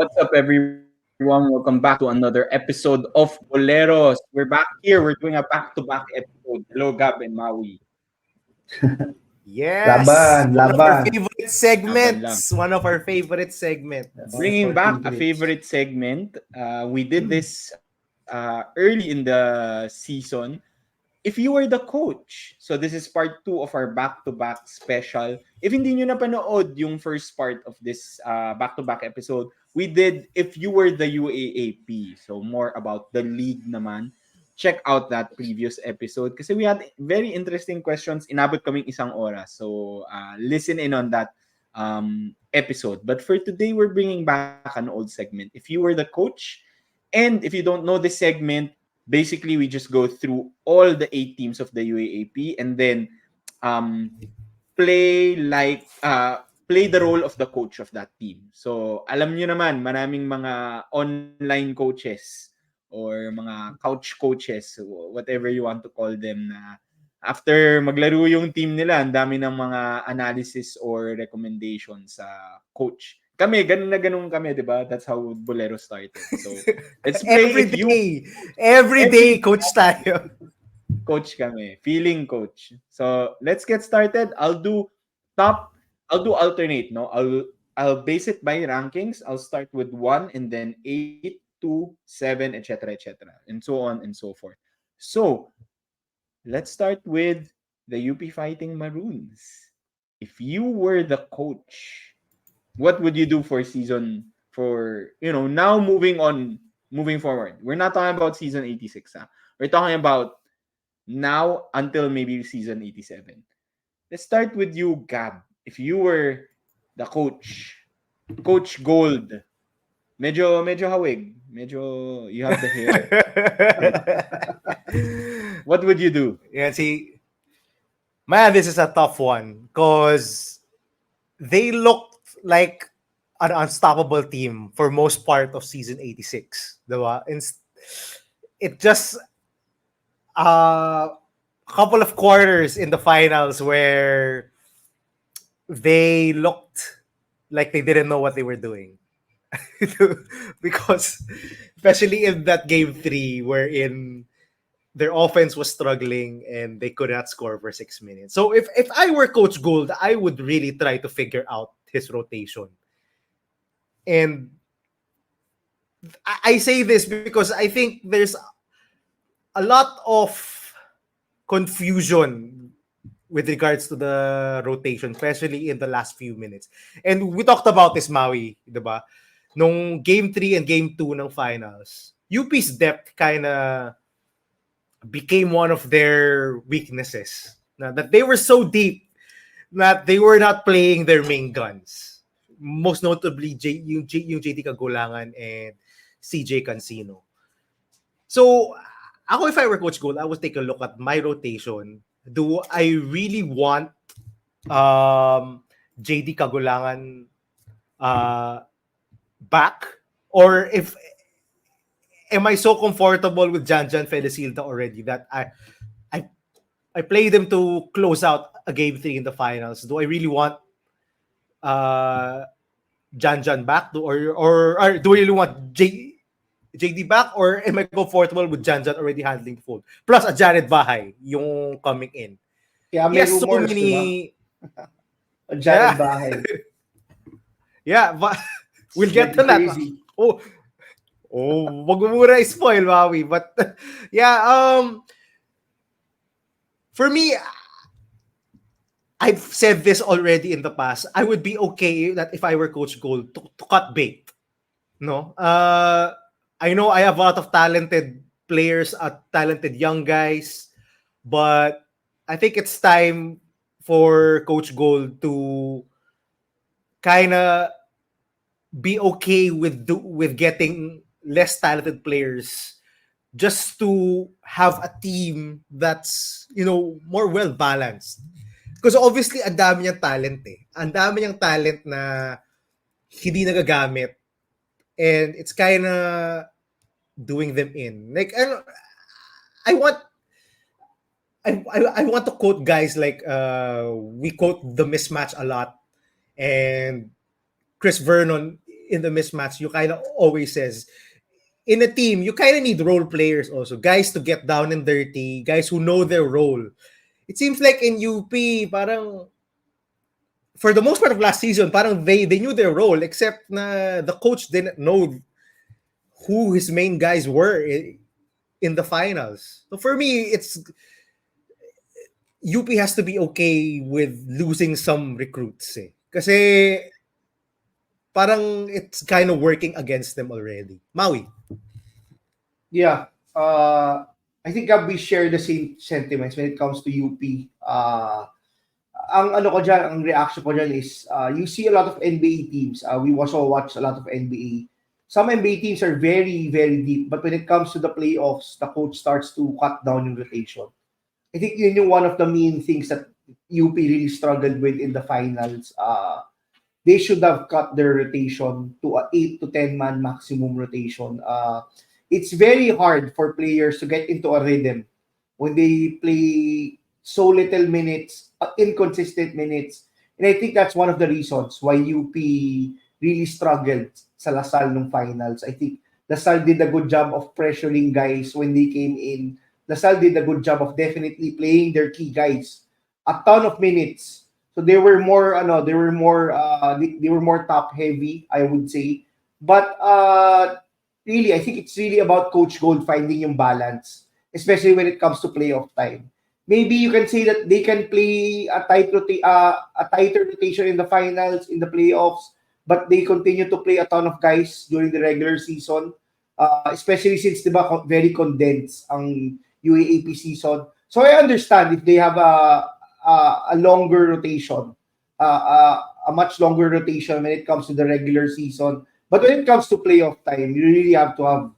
What's up, everyone? Welcome back to another episode of Boleros. We're back here. We're doing a back-to-back episode. Hello, Gab and Maui. Yes, Laban, one of our laban. favorite Laban lang. segments. One of our favorite segments. One of Bringing our back a favorites. favorite segment. We did this early in the season. If you were the coach. So this is part 2 of our back-to-back special. If hindi nyo napanood yung first part of this back-to-back episode, we did If You Were the UAAP. So more about the league naman. Check out that previous episode kasi we had very interesting questions. Inabot kaming isang oras. So listen in on that episode. But for today, we're bringing back an old segment. If you were the coach, and if you don't know this segment, basically we just go through all the 8 teams of the UAAP and then um, play the role of the coach of that team. So alam niyo naman, maraming mga online coaches or mga couch coaches, whatever you want to call them, na after maglaro yung team nila, ang dami ng mga analysis or recommendations sa coach. Kami, ganun kami, di ba? That's how Bolero started. So, let's play Every if you... day. Every day, coach tayo. Coach kami. Feeling coach. So, let's get started. I'll do alternate, no? I'll base it by rankings. I'll start with 1 and then 8, 2, 7, etc., etc. And so on and so forth. So, let's start with the UP Fighting Maroons. If you were the coach, what would you do now moving forward? We're not talking about season 86. We're talking about now until maybe season 87. Let's start with you, Gab. If you were the coach, Coach Gold, medyo hawig. Medyo you have the hair. What would you do? Yeah, see, man, this is a tough one because they looked like an unstoppable team for most part of season 86. Diba? It just a couple of quarters in the finals where they looked like they didn't know what they were doing. Because especially in that game 3 wherein their offense was struggling and they could not score for 6 minutes. So if I were Coach Gould, I would really try to figure out his rotation. And I say this because I think there's a lot of confusion with regards to the rotation, especially in the last few minutes. And we talked about this, Maui, diba? Nung game 3 and game 2 ng finals, UP's depth kind of became one of their weaknesses. That they were so deep that they were not playing their main guns. Most notably, yung JD Kagulangan and CJ Cancino. So, ako, if I were Coach Gold, I would take a look at my rotation. Do I really want JD Kagulangan back? Or am I so comfortable with Janjan Felicilda already that I play them to close out a game 3 in the finals? Do I really want Janjan back? Or do I really want JD back, or am I comfortable with Janjan already handling the fold? Plus, a Jared Bahay yung coming in. Kaya may Yes, so rumors, many... diba? Jared Bahay. Yeah, but we'll get to that. Crazy. Oh, wag mo muna spoil, Maui. But, yeah, for me, I've said this already in the past. I would be okay that if I were Coach Gold to cut bait. No? I know I have a lot of talented players, talented young guys, but I think it's time for Coach Gold to kind of be okay with getting less talented players just to have a team that's, more well balanced. Because obviously, ang dami niyang talent eh. Ang dami niyang talent na hindi nagagamit. And it's kind of doing them in. Like, I want to quote guys like, we quote The Mismatch a lot. And Chris Vernon in the mismatch, you kind of always says, in a team, you kind of need role players also. Guys to get down and dirty, guys who know their role. It seems like in UP, parang, for the most part of last season, parang they knew their role, except na the coach didn't know who his main guys were in the finals. So for me, it's UP has to be okay with losing some recruits. Kasi parang it's kind of working against them already. Maui. Yeah. I think we share the same sentiments when it comes to UP. Ang ano ko dyan, ang reaction ko dyan is, you see a lot of NBA teams. We also watch a lot of NBA. Some NBA teams are very, very deep. But when it comes to the playoffs, the coach starts to cut down yung rotation. I think yun yung one of the main things that UP really struggled with in the finals. They should have cut their rotation to a 8 to 10 man maximum rotation. It's very hard for players to get into a rhythm when they play so little minutes, inconsistent minutes. And I think that's one of the reasons why UP really struggled sa Salle nung finals. I think Salle did a good job of pressuring guys when they came in. Salle did a good job of definitely playing their key guys a ton of minutes. So they were more top heavy, I would say. But really, I think it's really about Coach Gold finding yung balance, especially when it comes to playoff time. Maybe you can say that they can play a tighter rotation in the finals, in the playoffs, but they continue to play a ton of guys during the regular season, especially since diba very condensed ang UAAP season. So I understand if they have a longer rotation, a much longer rotation when it comes to the regular season. But when it comes to playoff time, you really have to have,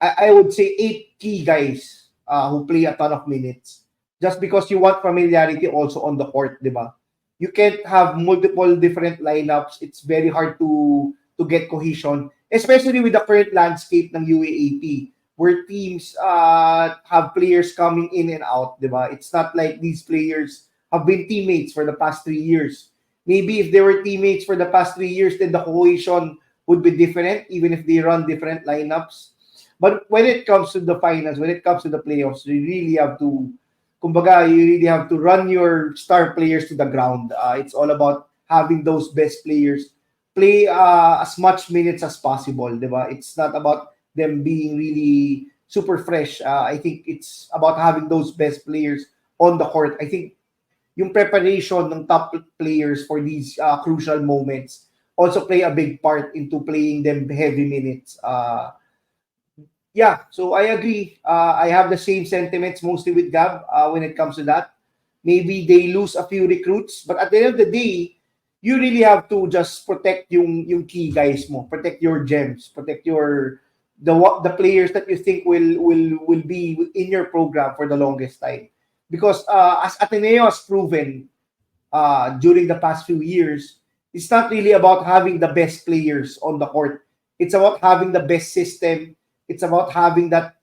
I would say, 8 key guys who play a ton of minutes. Just because you want familiarity also on the court, diba? You can't have multiple different lineups. It's very hard to get cohesion, especially with the current landscape ng UAAP, where teams have players coming in and out, diba? It's not like these players have been teammates for the past 3 years. Maybe if they were teammates for the past 3 years, then the cohesion would be different, even if they run different lineups. But when it comes to the finals, when it comes to the playoffs, you really have to, kumbaga, you really have to run your star players to the ground. It's all about having those best players play as much minutes as possible, diba? It's not about them being really super fresh. I think it's about having those best players on the court. I think yung preparation ng top players for these crucial moments also play a big part into playing them heavy minutes. Yeah, so I agree. I have the same sentiments mostly with Gab when it comes to that. Maybe they lose a few recruits, but at the end of the day, you really have to just protect yung key guys mo, protect your gems, protect the players that you think will be in your program for the longest time. Because as Ateneo has proven during the past few years, it's not really about having the best players on the court. It's about having the best system. It's about having that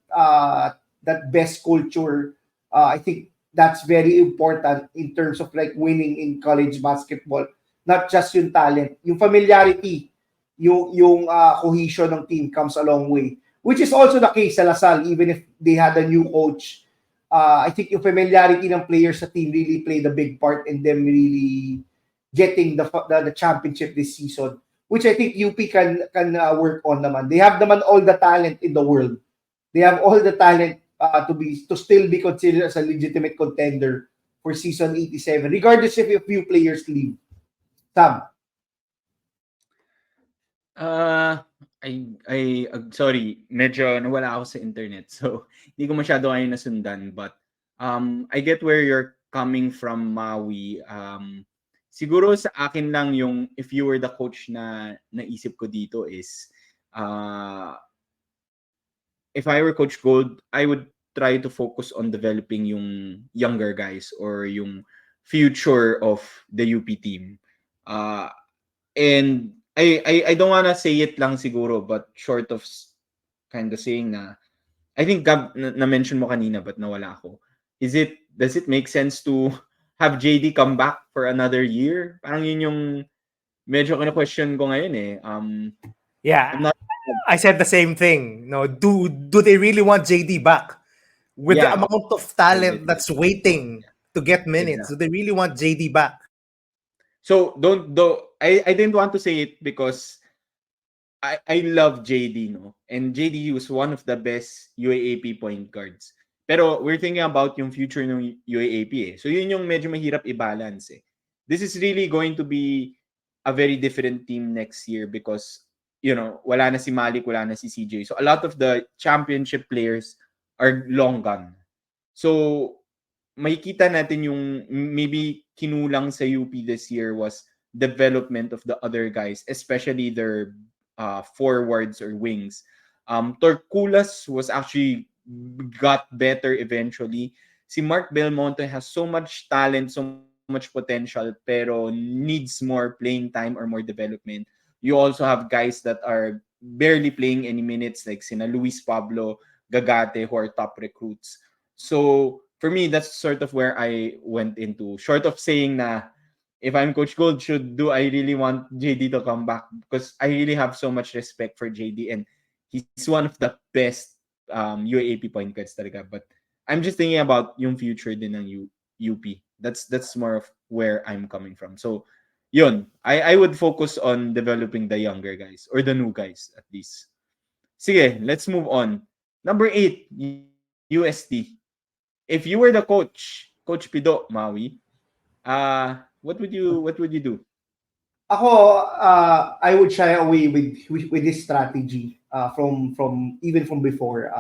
best culture. I think that's very important in terms of like winning in college basketball. Not just yung talent, yung familiarity, yung cohesion ng team comes a long way. Which is also the case sa Salle, even if they had a new coach. I think yung familiarity ng players sa team really played a big part in them really getting the championship this season, which I think UP can work on naman. They have naman all the talent in the world. They have all the talent to still be considered as a legitimate contender for season 87, regardless if a few players leave. Sam. Sorry, medyo nawala ako sa internet. So, hindi ko masyado kayo nasundan. But, I get where you're coming from, Maui. Siguro sa akin lang yung, if you were the coach na naisip ko dito is, if I were Coach Gold, I would try to focus on developing yung younger guys or yung future of the UP team. And I don't wanna say it lang siguro, but short of kind of saying na, I think Gab, na-mention mo kanina, but nawala ako. Does it make sense to have JD come back for another year? Parang yun yung medyo kina-question ko ngayon eh. Yeah, I'm not I said the same thing. No, do they really want JD back with the yeah, amount of I talent agree. that's waiting to get minutes? Do Exactly. they really want JD back? So don't do I didn't want to say it because I love JD, no? And JD was one of the best UAAP point guards. Pero we're thinking about yung future ng UAAP eh. So yun yung medyo mahirap i-balance eh. This is really going to be a very different team next year because, wala na si Malik, wala na si CJ. So a lot of the championship players are long gone. So makikita natin yung maybe kinulang sa UP this year was development of the other guys, especially their forwards or wings. Torculas was actually got better eventually. Si Mark Belmonte has so much talent, so much potential, pero needs more playing time or more development. You also have guys that are barely playing any minutes like sina Luis Pablo, Gagate, who are top recruits. So for me, that's sort of where I went into. Short of saying na if I'm Coach Gold, do I really want JD to come back? Because I really have so much respect for JD and he's one of the best UAAP point guards talaga. But I'm just thinking about yung future din ng UP. That's more of where I'm coming from. So yun, I would focus on developing the younger guys or the new guys at least. Sige, let's move on. Number 8, USD. If you were the Coach Pido Maui, what would you do? Ako, I would shy away with this strategy from even from before.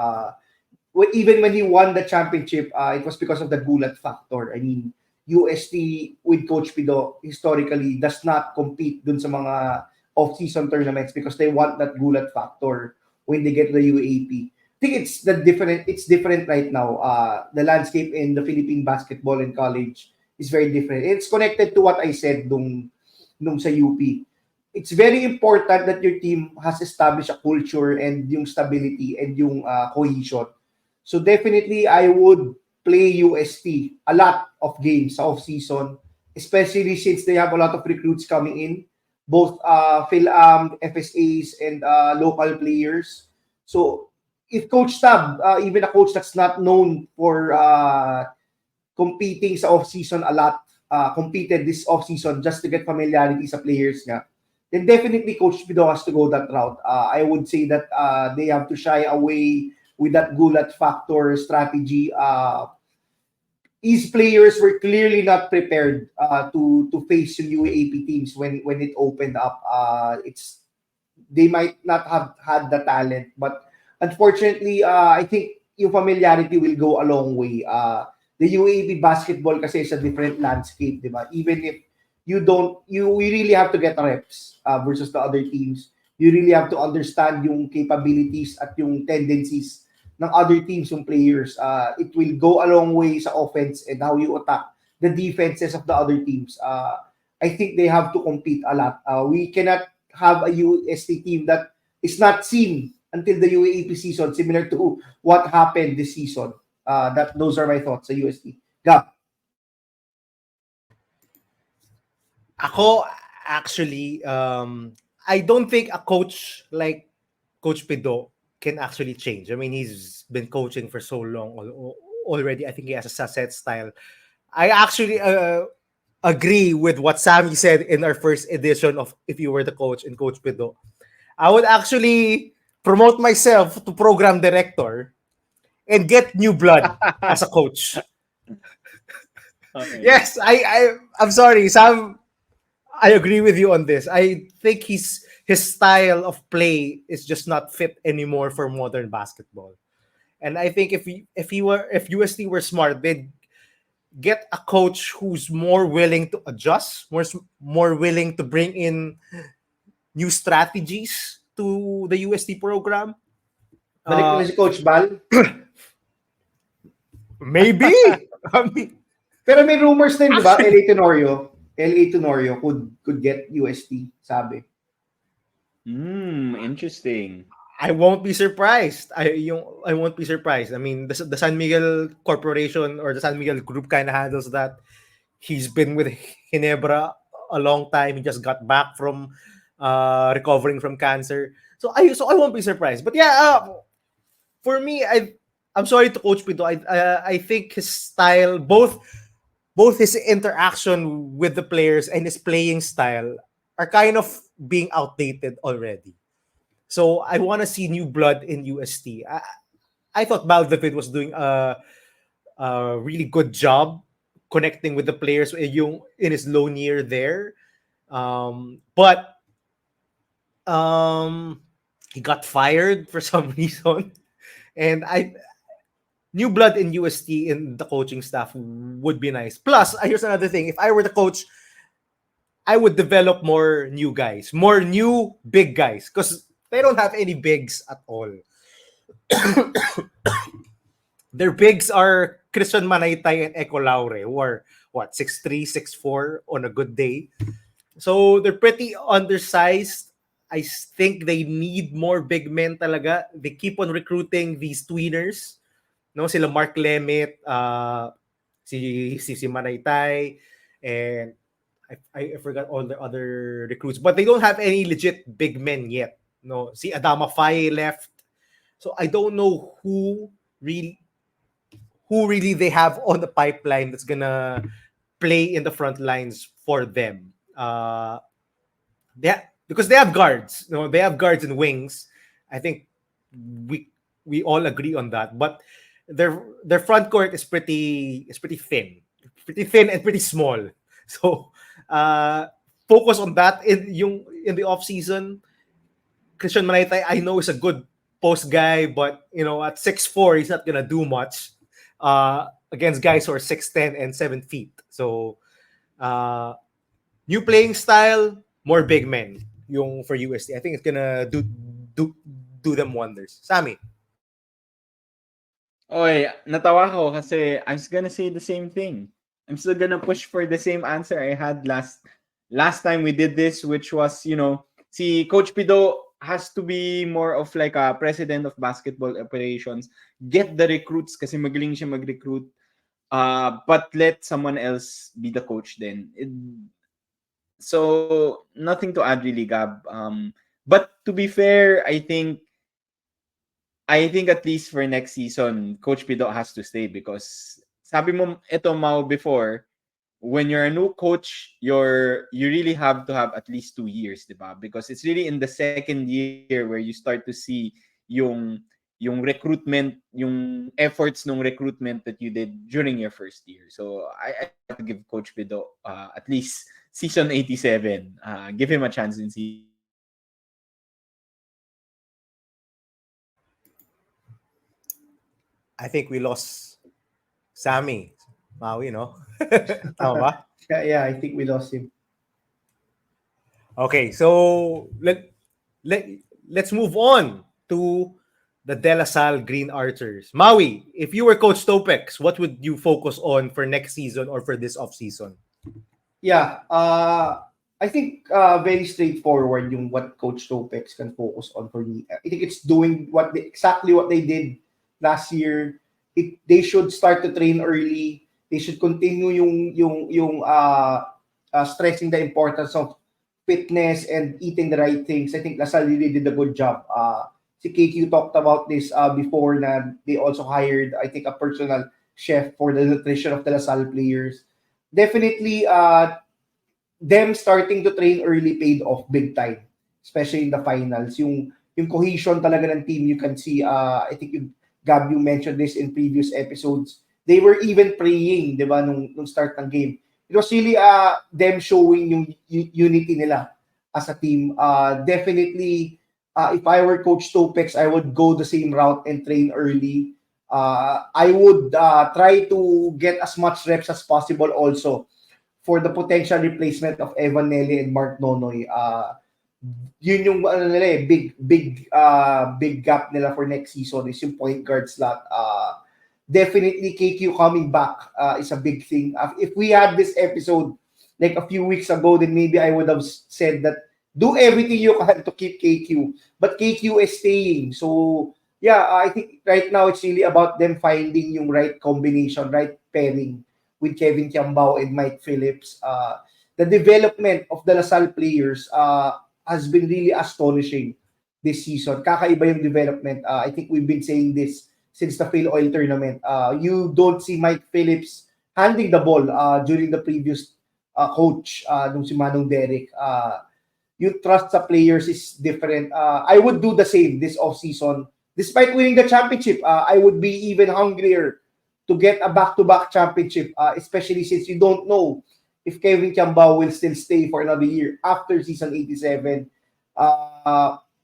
Even when he won the championship, it was because of the Gulat factor. I mean, UST with Coach Pido historically does not compete dun sa mga off-season tournaments because they want that Gulat factor when they get to the UAP. I think it's different right now. The landscape in the Philippine basketball and college is very different. It's connected to what I said nung sa UP. It's very important that your team has established a culture and yung stability and yung cohesion. So definitely, I would play UST a lot of games sa off-season, especially since they have a lot of recruits coming in, both FSAs and local players. So if Coach Tab, even a coach that's not known for competing sa off-season a lot, competed this off-season just to get familiarity sa players nga, then definitely Coach Pido has to go that route. I would say that they have to shy away with that Gulat factor strategy. These players were clearly not prepared to face yung UAAP teams when it opened up. They might not have had the talent, but unfortunately, I think yung familiarity will go a long way. The UAAP basketball kasi is a different landscape, di ba? Even if we really have to get reps versus the other teams. You really have to understand yung capabilities at yung tendencies ng other teams, yung players. It will go a long way sa offense and how you attack the defenses of the other teams. I think they have to compete a lot. We cannot have a UST team that is not seen until the UAAP season, similar to what happened this season. Those are my thoughts sa UST. Gab. Ako, actually, I don't think a coach like Coach Pido can actually change. I mean, he's been coaching for so long already. I think he has a set style. I actually agree with what Sammy said in our first edition of If You Were the Coach and Coach Pido. I would actually promote myself to program director and get new blood as a coach. Okay. Yes, I'm sorry, Sam. I agree with you on this. I think his style of play is just not fit anymore for modern basketball. And I think if UST were smart, they'd get a coach who's more willing to adjust, more willing to bring in new strategies to the UST program. Balik na si Coach Bal. Maybe. I mean, Pero may rumors din, di ba? LA Tenorio could get UST, sabi. Interesting. I won't be surprised. I won't be surprised. I mean, the San Miguel Corporation or the San Miguel Group kind of handles that. He's been with Ginebra a long time. He just got back from recovering from cancer. So I won't be surprised. But yeah, for me, I'm sorry to Coach Pido. I think his style, both his interaction with the players and his playing style, are kind of being outdated already. So I want to see new blood in UST. I thought Maldavid was doing a really good job connecting with the players in his lone year there. But he got fired for some reason. And new blood in UST in the coaching staff would be nice. Plus, here's another thing. If I were the coach, I would develop more new guys, more new big guys, because they don't have any bigs at all. Their bigs are Christian Manaytay and Eco Laure, who are what, 6'3", 6'4" on a good day. So they're pretty undersized. I think they need more big men talaga. They keep on recruiting these tweeners. No, sila Mark Lemit, si Manaytay, and I forgot all the other recruits, but they don't have any legit big men yet. No, si Adama Faye left, so I don't know who really they have on the pipeline that's gonna play in the front lines for them. Because they have guards. No, they have guards and wings. I think we all agree on that. But their front court is pretty pretty thin and pretty small. So focus on that in the off season. Christian Manaytay, I know, is a good post guy, but at 6'4", he's not gonna do much against guys who are 6'10" and 7 feet. So new playing style, more big men. Yung for UST, I think it's gonna do them wonders. Sammy. Oy, natawa ko kasi I was gonna say the same thing. I'm still gonna push for the same answer I had last time we did this, which was, si Coach Pido has to be more of like a president of basketball operations. Get the recruits kasi magaling siya mag-recruit. But let someone else be the coach then. So nothing to add really, Gab. But to be fair, I think at least for next season, Coach Pido has to stay because sabi mo ito Mau before, when you're a new coach, you really have to have at least 2 years, diba? Because it's really in the second year where you start to see yung recruitment, yung efforts ng recruitment that you did during your first year. So I have to give Coach Pido at least season 87. Give him a chance in season. I think we lost Sammy. Maui, no? Tama ba? Yeah, I think we lost him. Okay, so let's move on to the De La Salle Green Archers. Maui, if you were Coach Topex, what would you focus on for next season or for this off-season? Yeah, I think very straightforward yung what Coach Topex can focus on for me. I think it's doing exactly what they did last year. They should start to train early. They should continue yung stressing the importance of fitness and eating the right things. I think LaSalle really did a good job. Si KQ talked about this before na they also hired, I think, a personal chef for the nutrition of the LaSalle players. Definitely, them starting to train early paid off big time, especially in the finals. Yung cohesion talaga ng team, you can see, I think Gab, you mentioned this in previous episodes. They were even praying, di ba, nung start ng game. It was really them showing yung unity nila as a team. Definitely, if I were Coach Topex, I would go the same route and train early. I would try to get as much reps as possible also for the potential replacement of Evan Nelly and Mark Nonoy. Yun yung big gap nila for next season is yung point guard slot. Definitely KQ coming back is a big thing. If we had this episode like a few weeks ago, then maybe I would have said that do everything you can to keep KQ. But KQ is staying. So yeah, I think right now it's really about them finding yung right combination, right pairing with Kevin Kiambao and Mike Phillips. the development of the LaSalle players has been really astonishing this season. Kakaiba yung development. I think we've been saying this since the Phil Oil tournament. You don't see Mike Phillips handing the ball during the previous coach, nung si Manong Derek. Yung trust sa players is different. I would do the same this offseason. Despite winning the championship, I would be even hungrier to get a back-to-back championship, especially since you don't know if Kevin Kiambao will still stay for another year after season 87.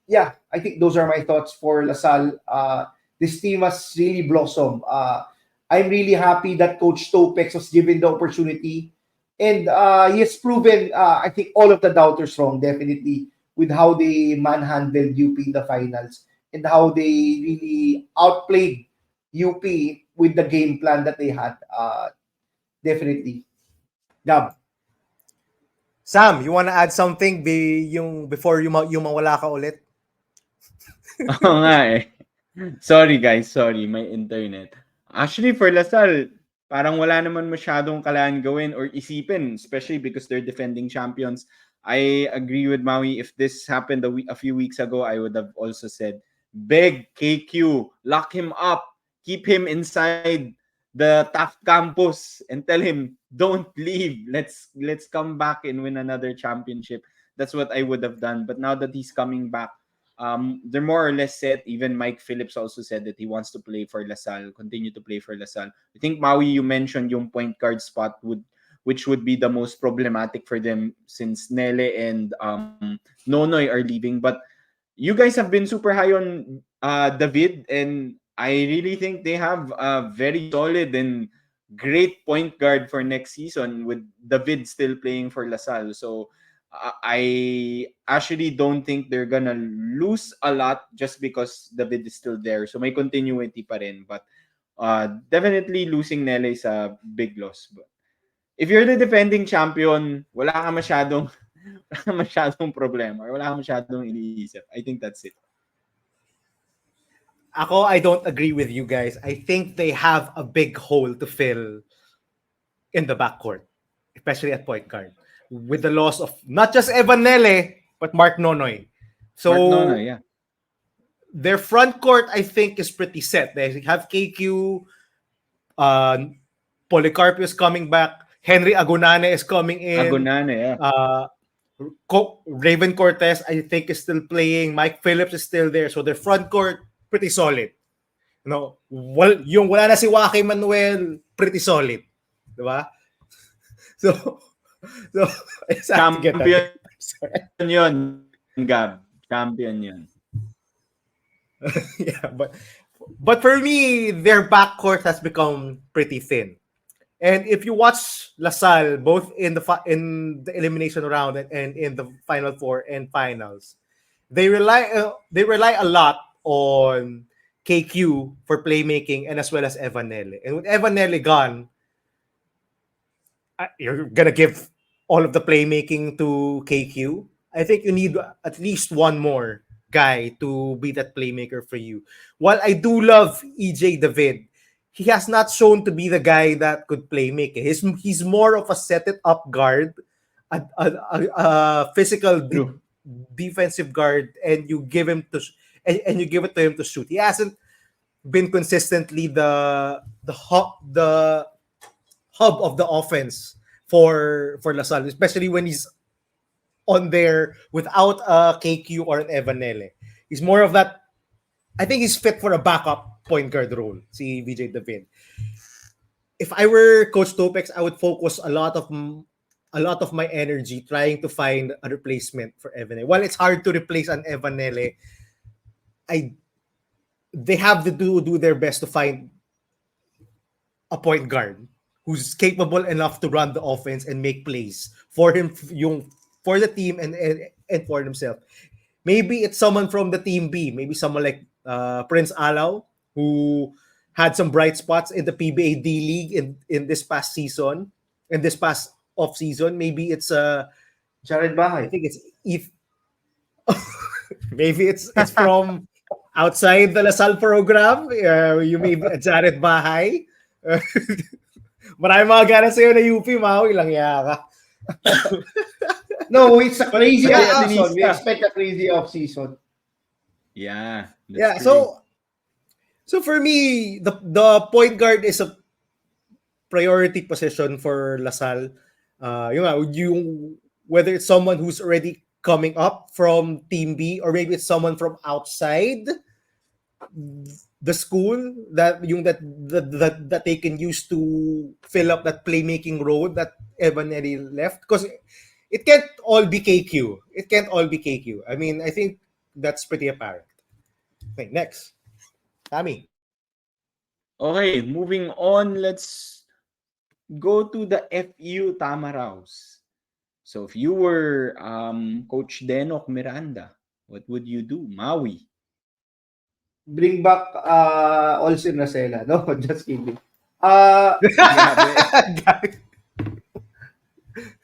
Yeah, I think those are my thoughts for LaSalle. This team has really blossomed. I'm really happy that Coach Topex was given the opportunity. And he has proven, I think, all of the doubters wrong, definitely, with how they manhandled UP in the finals and how they really outplayed UP with the game plan that they had. Definitely. Gab. Sam, you wanna add something before you mawala ka ulit? Oo nga eh. Sorry guys, sorry, my internet. Actually, for LaSalle, parang wala naman masyadong kailangan gawin or isipin, especially because they're defending champions. I agree with Maui. If this happened a few weeks ago, I would have also said, beg KQ, lock him up, keep him inside the Taft campus and tell him, don't leave. Let's come back and win another championship. That's what I would have done. But now that he's coming back, they're more or less set. Even Mike Phillips also said that he wants to play for LaSalle, continue to play for LaSalle. I think Maui, you mentioned yung point guard spot which would be the most problematic for them since Nele and Nonoy are leaving. But you guys have been super high on David, and I really think they have a very solid and great point guard for next season with David still playing for LaSalle. So I actually don't think they're gonna lose a lot just because David is still there. So may continuity pa rin. But definitely losing Nele is a big loss. But if you're the defending champion, wala ka masyadong problema or wala ka masyadong iniisip. I think that's it. Ako, I don't agree with you guys. I think they have a big hole to fill in the backcourt, especially at point guard, with the loss of not just Evan Nele, but Mark Nonoy. So Mark Nonoy, yeah. Their front court, I think, is pretty set. They have KQ, Policarpio coming back, Henry Agonane is coming in. Agonane, yeah. Raven Cortez, I think, is still playing. Mike Phillips is still there. So their front court, pretty solid. No, yung wala na si Joaquin Manuel, pretty solid. Diba? So champion yun, Gab. Champion yun. Yeah, but for me, their backcourt has become pretty thin. And if you watch LaSalle, both in the elimination round and in the Final Four and finals, they rely a lot on KQ for playmaking and as well as Evan Nele. And with Evan Nele gone, you're gonna give all of the playmaking to KQ. I think you need at least one more guy to be that playmaker for you. While I do love EJ David, he has not shown to be the guy that could play make it. He's more of a set it up guard, a physical defensive guard, and you give him and you give it to him to shoot. He hasn't been consistently the hub of the offense for LaSalle, especially when he's on there without a KQ or an Evan Nele. He's more of that. I think he's fit for a backup point guard role, si VJ David. If I were Coach Topex, I would focus a lot of my energy trying to find a replacement for Evan Nele. While it's hard to replace an Evan Nele, they have to do their best to find a point guard who's capable enough to run the offense and make plays for him, for the team and for himself. Maybe it's someone from the team B, maybe someone like Prince Alaw, who had some bright spots in the PBA D League in this past season, in this past off season. Maybe it's Jared Bahay. I think it's maybe it's from outside the LaSalle program. You may be Jared Bahay. Maraming mga gana sa'yo na UP, Maui lang yaka. No, it's a But crazy yeah, off-season. We Atenista. expect a crazy off-season. Yeah, that's yeah. true. So for me, the point guard is a priority position for Lasal. Yung whether it's someone who's already coming up from Team B or maybe it's someone from outside the school that they can use to fill up that playmaking role that Evanelli left, because it can't all be KQ. It can't all be KQ. I mean, I think that's pretty apparent. Okay, next. Tommy. Okay, moving on. Let's go to the FU Tamaraws. So if you were Coach Denok Miranda, what would you do? Maui. Bring back Olsen Racela. No, just kidding. Uh, Grabe.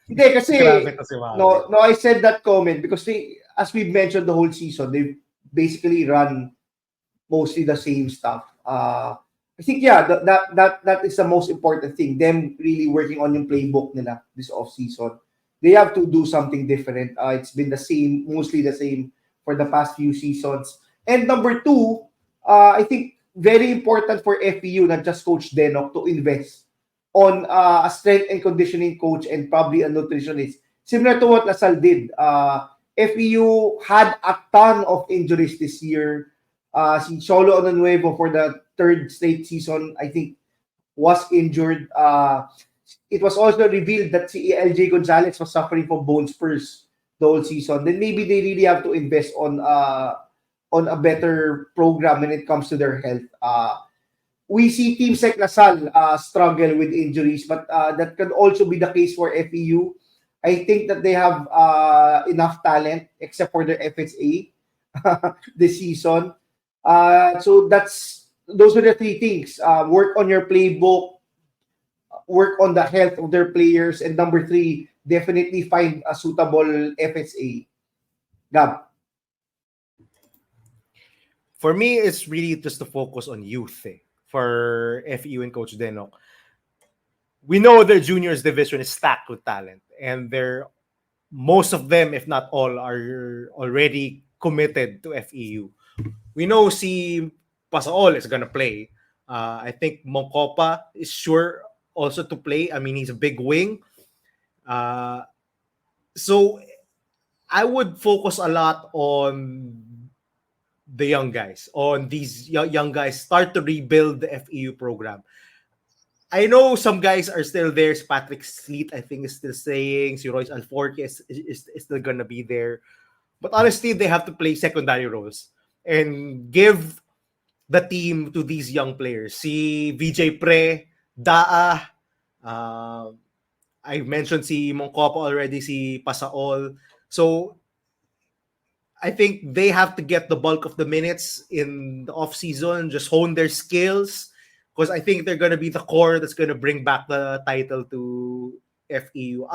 Hindi kasi Grabe to si Maui. no, I said that comment because as we mentioned the whole season, they basically run mostly the same stuff. I think that is the most important thing. Them really working on yung playbook nila this off season. They have to do something different. It's been the same, mostly the same for the past few seasons. And number two, I think very important for FEU, not just Coach Denok, to invest on a strength and conditioning coach and probably a nutritionist. Similar to what Lasal did. FEU had a ton of injuries this year. Si Cholo Ononuevo for the third straight season, I think, was injured. It was also revealed that si LJ Gonzalez was suffering from bone spurs the whole season. Then maybe they really have to invest on a better program when it comes to their health. We see teams like Lasal struggle with injuries, but that can also be the case for FEU. I think that they have enough talent, except for their FSA this season. So those are the three things. Work on your playbook, work on the health of their players, and number three, definitely find a suitable FSA. Gab. For me, it's really just to focus on youth for FEU and Coach Denok. We know their juniors division is stacked with talent, and most of them, if not all, are already committed to FEU. We know si Pasaol is gonna play. I think Moncopa is sure also to play. I mean, he's a big wing. So I would focus a lot on the young guys, on these young guys, start to rebuild the FEU program. I know some guys are still there. Patrick Sleet, I think, is still staying. Si Royce Alforque is still gonna be there. But honestly, they have to play secondary roles and give the team to these young players. Si VJ Pre, Daa, I mentioned si Moncopa already, si Pasaol. So I think they have to get the bulk of the minutes in the off season, just hone their skills, because I think they're going to be the core that's going to bring back the title to FEU.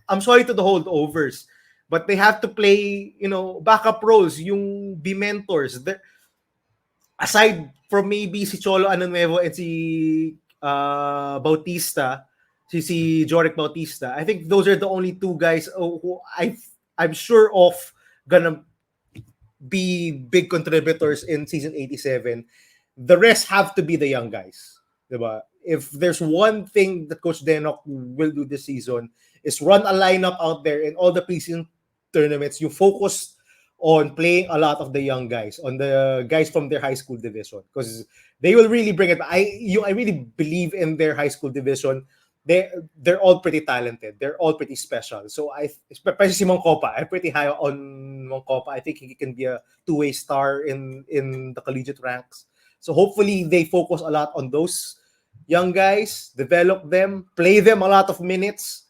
I'm sorry to the holdovers, but they have to play, backup roles, yung be mentors. Aside from maybe si Cholo Anonuevo and si Bautista, si Joric Bautista, I think those are the only two guys who I'm sure of gonna be big contributors in season 87. The rest have to be the young guys. Diba? If there's one thing that Coach Denok will do this season is run a lineup out there in all the preseason tournaments. You focus on playing a lot of the young guys, on the guys from their high school division, because they will really bring it. I really believe in their high school division. They're all pretty talented. They're all pretty special. So especially si Moncopa, I'm pretty high on Moncopa. I think he can be a two-way star in the collegiate ranks. So hopefully they focus a lot on those young guys, develop them, play them a lot of minutes.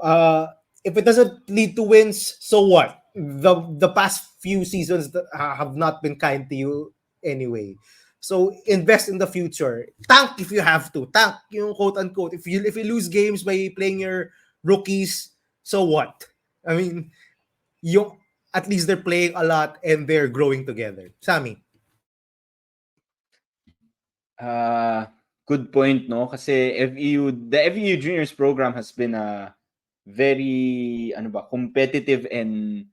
If it doesn't lead to wins, so what? The past few seasons that have not been kind to you anyway. So invest in the future. Tank if you have to. Tank yung quote unquote. If you lose games by playing your rookies, so what? I mean, at least they're playing a lot and they're growing together. Sammy. Good point, no? Kasi the FEU Juniors program has been very competitive, and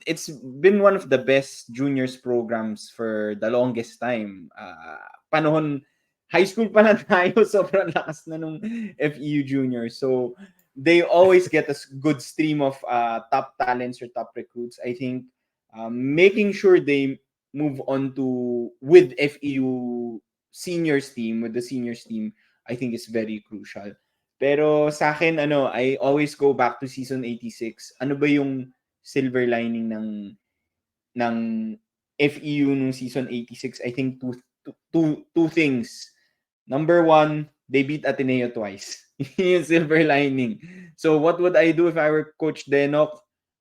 it's been one of the best juniors programs for the longest time. Panahon high school pa lang tayo, sobrang lakas na nung FEU juniors. So they always get a good stream of top talents or top recruits. I think making sure they move on to with FEU seniors team, with the seniors team, I think is very crucial. Pero sa akin, I always go back to season 86. Ano ba yung silver lining ng FEU nung season 86? I think two things. Number one, they beat Ateneo twice. Yung silver lining. So what would I do if I were Coach Denok?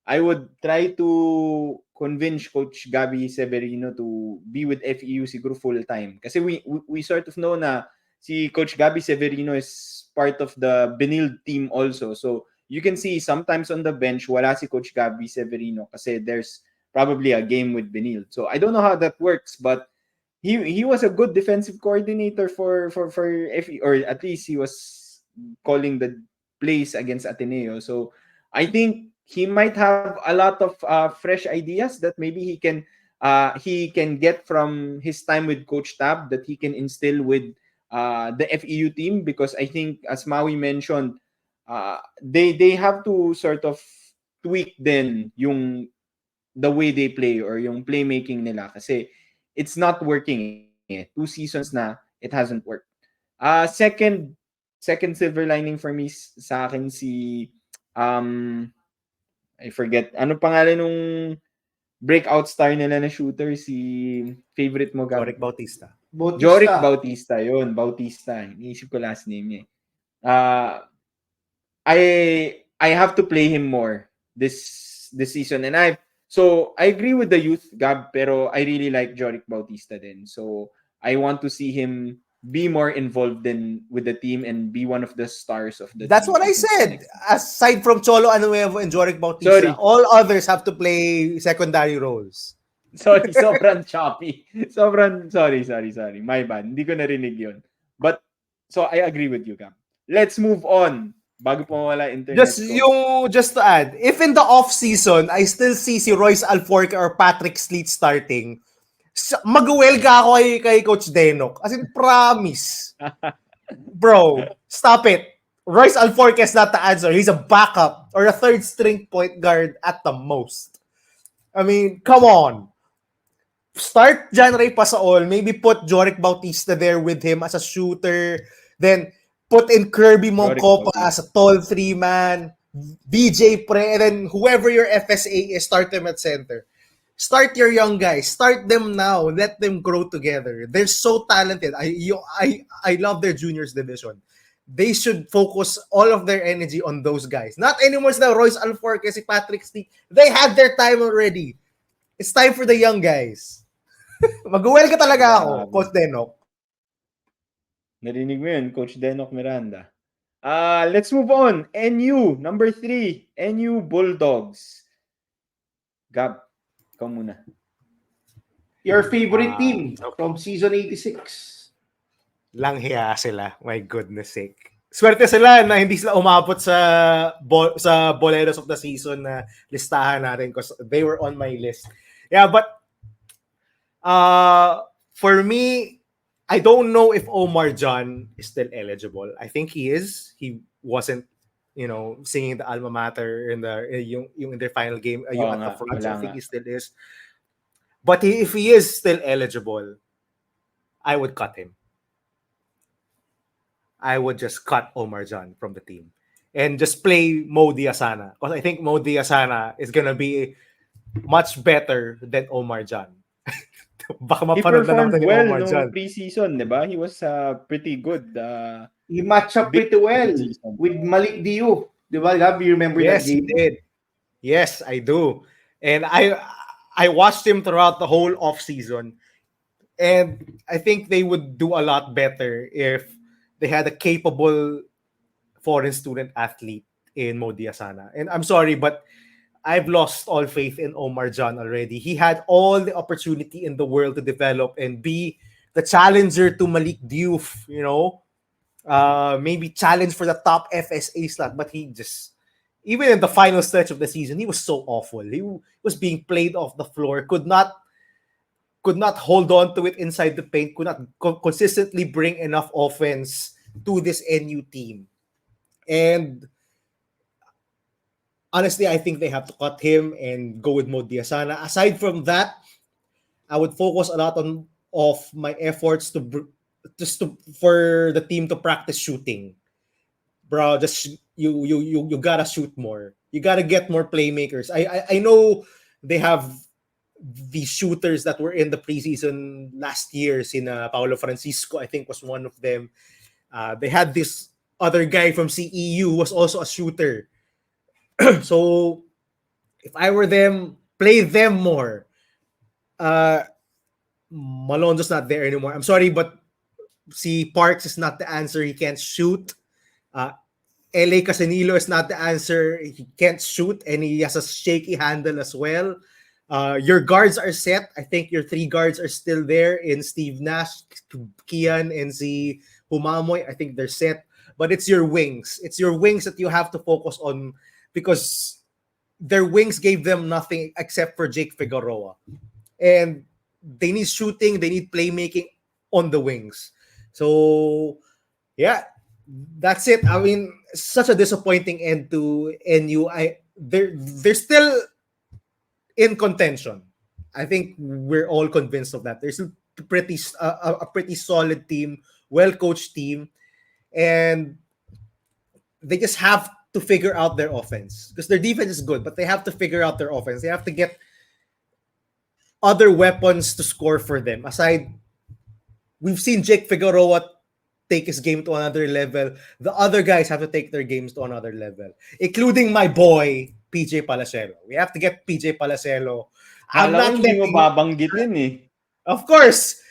I would try to convince Coach Gabby Severino to be with FEU siguro full time. Kasi we sort of know na si Coach Gabby Severino is part of the Benil team also. So you can see sometimes on the bench wala si Coach Gabby Severino kasi there's probably a game with Benil. So I don't know how that works, but he was a good defensive coordinator for FE, or at least he was calling the plays against Ateneo. So I think he might have a lot of fresh ideas that maybe he can get from his time with Coach Tab, that he can instill with the FEU team, because I think, as Maui mentioned, they have to sort of tweak then the way they play or yung playmaking nila, kasi it's not working. 2 seasons na it hasn't worked. Second silver lining for me, sa akin si I forget ano pangalan nung breakout star nila na shooter, si favorite mo, Gab? Joric Bautista. Joric Bautista, yun. Bautista. Iniisip ko last name niya. I have to play him more this season, and I agree with the youth, Gab, pero I really like Joric Bautista din. So I want to see him be more involved with the team and be one of the stars of the That's team. what I said. Aside from Cholo Anuevo and Joric Bautista, all others have to play secondary roles. Sorry, sobrang choppy. Sorry. My bad. Hindi ko narinig yun. But, so I agree with you, Gab. Let's move on. Bago po mawala internet ko. Just to add, if in the off-season, I still see si Royce Alforque or Patrick Sleet starting, mag-welga ako kay Coach Denok. As in, promise. Bro, stop it. Royce Alforque is not the answer. He's a backup or a third-string point guard at the most. I mean, come on. Start John Ray Pasaol. Maybe put Joric Bautista there with him as a shooter. Then put in Kirby Moncopa as a tall 3-man. BJ Pre, and then whoever your FSA is, start them at center. Start your young guys. Start them now. Let them grow together. They're so talented. I love their juniors division. They should focus all of their energy on those guys. Not anymore the Royce Alforque, si Patrick Steele. They had their time already. It's time for the young guys. Mag-well ka talaga ako, Coach Denok. Narinig mo yun, Coach Denok Miranda. Let's move on. NU, number 3. NU Bulldogs. Gab, ikaw muna. Your favorite team from season 86. Langhiya sila. My goodness sake. Swerte sila na hindi sila umabot sa Boleros of the season na listahan natin because they were on my list. Yeah, but for me, I don't know if Omar John is still eligible. I think he is. He wasn't, singing the alma mater in their final game at the front. So I think he still is. But if he is still eligible, I would cut him. I would just cut Omar John from the team and just play Mo Diazana, because I think Mo Diazana is gonna be much better than Omar John. Baka he performed well no preseason, diba? He was pretty good. He matched up pretty well with Malik Diu. Diba, Gab? You remember that game? Yes, he did. Yes, I do. And I watched him throughout the whole offseason. And I think they would do a lot better if they had a capable foreign student athlete in Mo Diazana. And I'm sorry, but I've lost all faith in Omar John already. He had all the opportunity in the world to develop and be the challenger to Malik Diouf, maybe challenge for the top FSA slot, but he just, even in the final stretch of the season, he was so awful. He was being played off the floor, could not hold on to it inside the paint, could not consistently bring enough offense to this NU team. And honestly, I think they have to cut him and go with Mo Diazana. Aside from that, I would focus a lot on of my efforts for the team to practice shooting. Bro, just you gotta shoot more. You gotta get more playmakers. I know they have the shooters that were in the preseason last year. Paolo Francisco, I think, was one of them. They had this other guy from CEU who was also a shooter. So if I were them, play them more. Malonzo's not there anymore. I'm sorry, but Parks is not the answer. He can't shoot. LA Casanilo is not the answer. He can't shoot, and he has a shaky handle as well. Your guards are set. I think your three guards are still there in Steve Nash, Kian, and si Humamoy. I think they're set. But it's your wings. It's your wings that you have to focus on, because their wings gave them nothing except for Jake Figueroa. And they need shooting. They need playmaking on the wings. So, yeah, that's it. I mean, such a disappointing end to NU. They're still in contention. I think we're all convinced of that. There's a pretty solid team, well-coached team, and they just have to figure out their offense, because their defense is good, but they have to figure out their offense. They have to get other weapons to score for them. Aside, we've seen Jake Figueroa take his game to another level. The other guys have to take their games to another level, including my boy, PJ Palacelo. We have to get PJ Palacelo. I'm Kala ko not hindi mo letting, babanggitin eh. of course,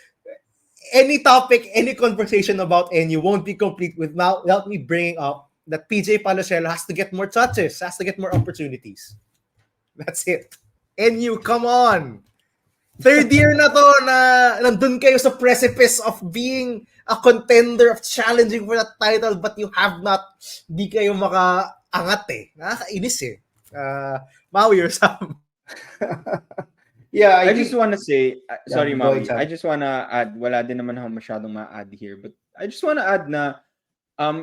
any topic, any conversation about NU won't be complete without me bringing up that PJ Palacelo has to get more touches, has to get more opportunities. That's it. NU, come on. Third year na to na nandun kayo sa precipice of being a contender, of challenging for that title, but you have not, di kayo makaangat eh. Nakakainis eh. Maui or Sam. Yeah, I just want to say, sorry, Yeah, go Maui. ahead, Sam. I just want to add, wala din naman ako masyadong ma-add here, but I just want to add na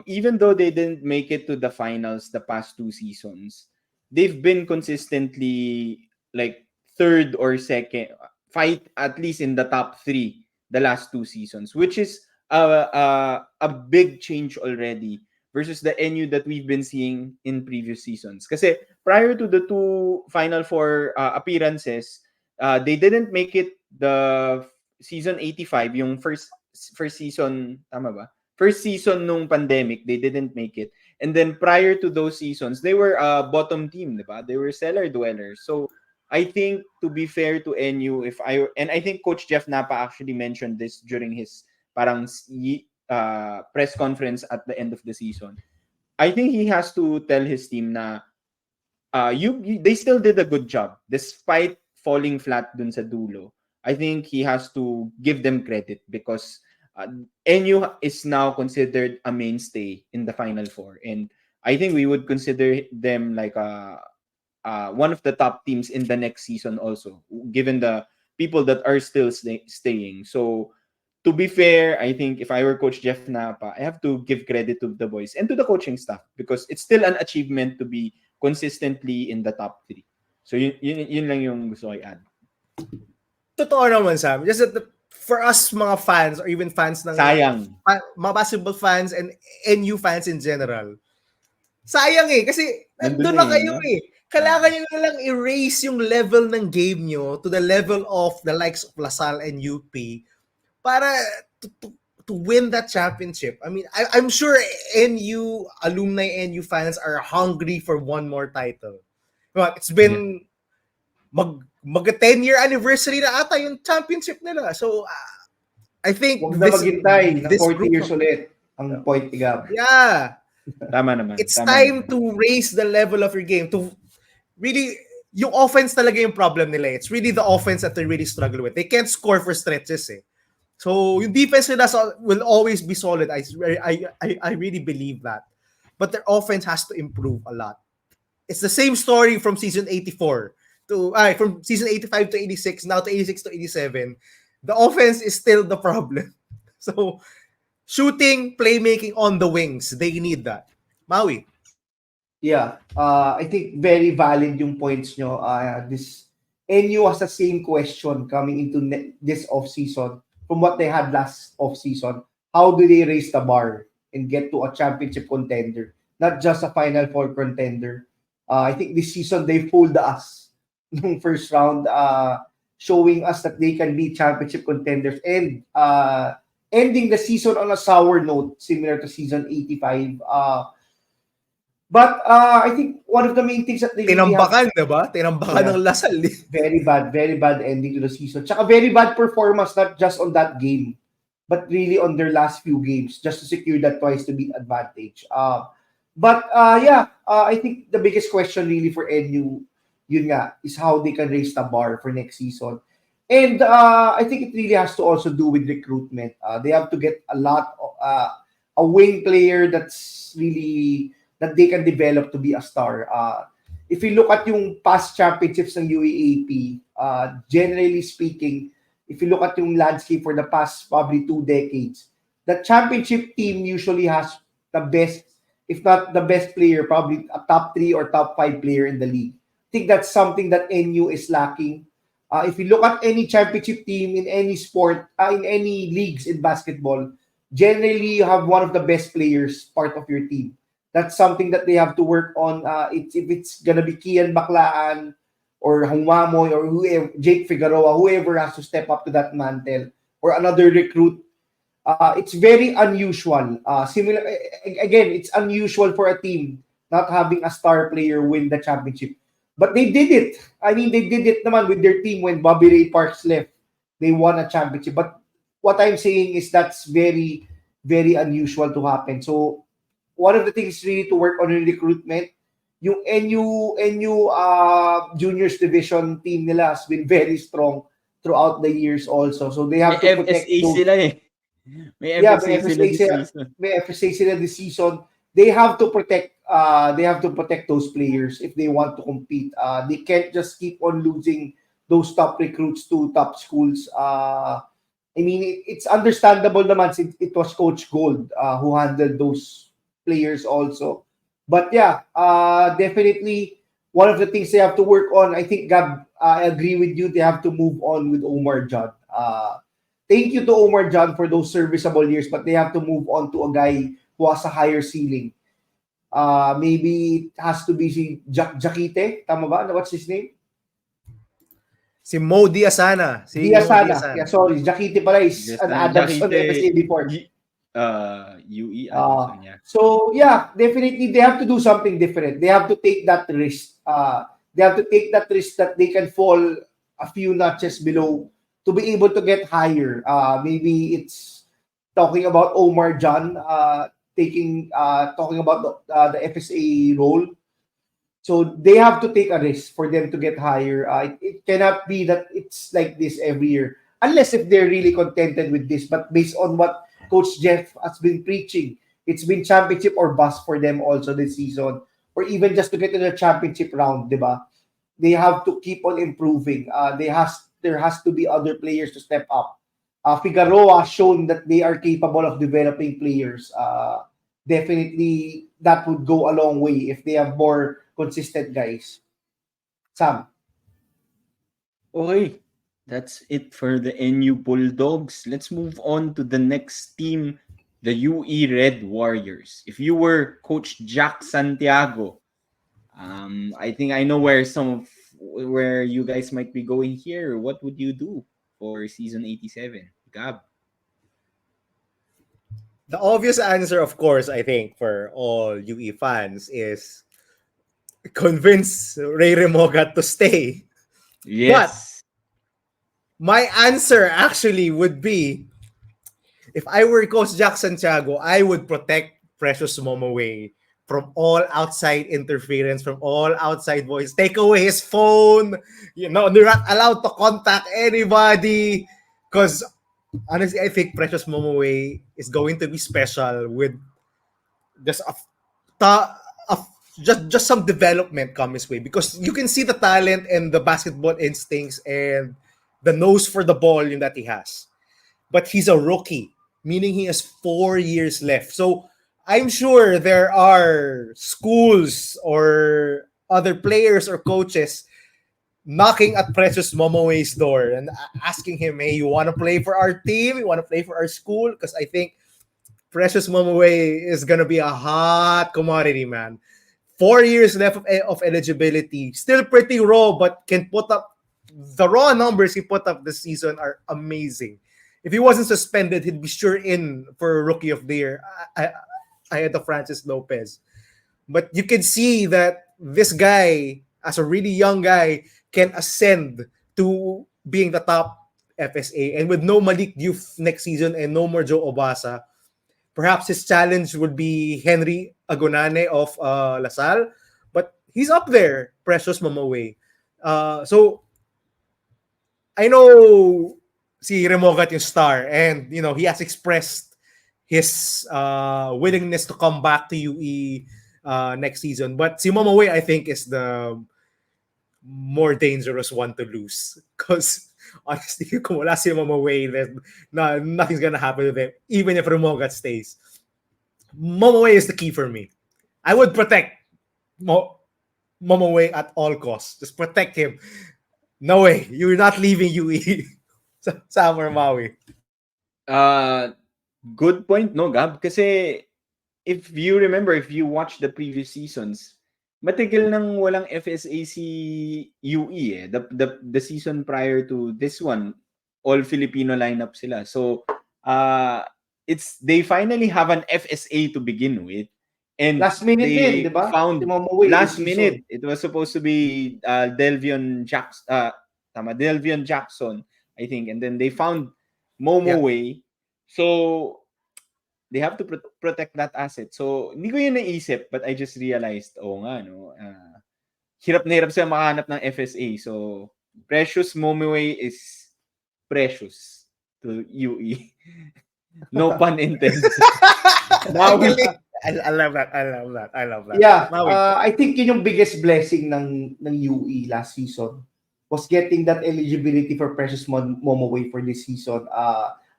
even though they didn't make it to the finals the past two seasons, they've been consistently like third or second, fight at least in the top three the last two seasons, which is a big change already versus the NU that we've been seeing in previous seasons. Kasi prior to the two Final Four appearances, they didn't make it the season 85, yung first season, tama ba? First season nung pandemic, they didn't make it. And then prior to those seasons, they were a bottom team, diba? They were cellar dwellers. So I think, to be fair to NU, and I think Coach Jeff Napa actually mentioned this during his parang press conference at the end of the season. I think he has to tell his team na they still did a good job despite falling flat dun sa dulo. I think he has to give them credit because NU is now considered a mainstay in the Final Four, and I think we would consider them like one of the top teams in the next season also, given the people that are still staying. So, to be fair, I think if I were Coach Jeff Napa, I have to give credit to the boys and to the coaching staff because it's still an achievement to be consistently in the top three. So, yun lang yung gusto ko i-add. Totoo naman, Sam. Just that for us mga fans or even fans ng Sayang. Mga basketball fans and NU fans in general, sayang eh. Kasi nandun na kayo eh. Kailangan nyo na lang erase yung level ng game nyo to the level of the likes of LaSalle and UP para to win that championship. I mean, I'm sure NU, alumni NU fans are hungry for one more title. But it's been mag 10-year anniversary na ata yung championship nila. So, I think Huwag na maghintay ng 40 years ulit ang point gap. Yeah. Tama naman. It's time to raise the level of your game. To really, yung offense talaga yung problem nila. It's really the offense that they really struggle with. They can't score for stretches eh. So yung defense nila will always be solid. I really believe that. But their offense has to improve a lot. It's the same story from season 84 from season 85 to 86, now to 86 to 87. The offense is still the problem. So shooting, playmaking on the wings, they need that. Maui. Yeah, I think very valid yung points nyo. This NU has the same question coming into this off-season from what they had last off-season. How do they raise the bar and get to a championship contender, not just a Final Four contender? I think this season they fooled us nung first round, showing us that they can be championship contenders and ending the season on a sour note, similar to season 85. But I think one of the main things that they really have, Tinambakan, diba? Tinambakan ng Lasal. very bad ending to the season. Tsaka very bad performance, not just on that game, but really on their last few games, just to secure that twice to beat advantage. I think the biggest question really for NU, yun nga, is how they can raise the bar for next season. And I think it really has to also do with recruitment. They have to get a wing player that's really that they can develop to be a star. If you look at yung past championships ng UAAP, generally speaking, if you look at yung landscape for the past probably 2 decades, the championship team usually has the best, if not the best player, probably a top 3 or top 5 player in the league. I think that's something that NU is lacking. If you look at any championship team in any sport, in any leagues in basketball, generally you have one of the best players part of your team. That's something that they have to work on. If it's gonna be Kian Baklaan or Humamoy or whoever, Jake Figueroa, whoever has to step up to that mantle, or another recruit. It's very unusual. It's unusual for a team not having a star player win the championship. But they did it. I mean, they did it naman with their team when Bobby Ray Parks left. They won a championship. But what I'm saying is that's very, very unusual to happen. So one of the things really to work on in recruitment, yung NU juniors division team nila has been very strong throughout the years also. So they have to protect those. sila eh. May FSA sila this season. May FSA sila this season. They have to protect those players if they want to compete. They can't just keep on losing those top recruits to top schools. I mean, it's understandable naman since it was Coach Gold who handled those players also. But yeah, definitely one of the things they have to work on, I think, Gab, I agree with you, they have to move on with Omar John. Thank you to Omar John for those serviceable years, but they have to move on to a guy who has a higher ceiling. Maybe it has to be si Jakite, tama ba? What's his name? Si Mo Diazana. Diazana. Yeah, sorry, Jakite pala is an Adamson FSA before. UE Adamson, yeah. So yeah, definitely they have to do something different. They have to take that risk. They have to take that risk that they can fall a few notches below to be able to get higher. Maybe it's talking about Omar John talking about the FSA role. So they have to take a risk for them to get higher. It cannot be that it's like this every year, unless if they're really contented with this. But based on what Coach Jeff has been preaching, it's been championship or bust for them also this season, or even just to get to the championship round, diba? They have to keep on improving. There has to be other players to step up. Figueroa has shown that they are capable of developing players. Definitely, that would go a long way if they have more consistent guys. Sam. Okay, that's it for the NU Bulldogs. Let's move on to the next team, the UE Red Warriors. If you were Coach Jack Santiago, I think I know where you guys might be going here. What would you do for season 87? Gab? The obvious answer, of course, I think, for all UE fans is convince Ray Remogat to stay. Yes. But my answer actually would be, if I were Coach Jack Santiago, I would protect Precious Momoway from all outside interference, from all outside voice. Take away his phone. They're not allowed to contact anybody. Because honestly, I think Precious Momoway is going to be special with just ta- a just some development come his way, because you can see the talent and the basketball instincts and the nose for the ball that he has. But he's a rookie, meaning he has 4 years left. So I'm sure there are schools or other players or coaches knocking at Precious Momoway's door and asking him, "Hey, you want to play for our team? You want to play for our school?" Because I think Precious Momoway is gonna be a hot commodity, man. 4 years left of eligibility. Still pretty raw, but can put up the raw numbers he put up this season are amazing. If he wasn't suspended, he'd be sure in for Rookie of the Year ahead of Francis Lopez. But you can see that this guy, as a really young guy, can ascend to being the top FSA. And with no Malik Diouf next season and no more Joe Obasa, perhaps his challenge would be Henry Agonane of La Salle, but he's up there, Precious Momoway. So I know si Remogat yung star, and he has expressed his willingness to come back to UE next season. But si Momoway, I think, is the more dangerous one to lose, because honestly, kung wala si Momoway, then nothing's gonna happen with him, even if Remogat stays. Momoway is the key for me. I would protect Momoway at all costs. Just protect him. No way. You're not leaving UE. Summer Maui. Uh, Good point, no, Gab? Kasi if you remember, if you watch the previous seasons, matagal nang walang FSA si UE eh. The season prior to this one, all Filipino lineup sila. So, they finally have an FSA to begin with. And Last minute din, they di ba? found Si Momoway last this season. minute. It was supposed to be Delvion Jackson, I think. And then they found Momoway. So, they have to protect that asset. So, hindi ko yun naisip, but I just realized, nga, no, hirap na hirap sila makahanap ng FSA. So, Precious Momoway is precious to UE. No pun intended. Maui. I love that. I love that. Yeah, Maui. I think yun yung biggest blessing ng UE last season was getting that eligibility for Precious Momoway for this season.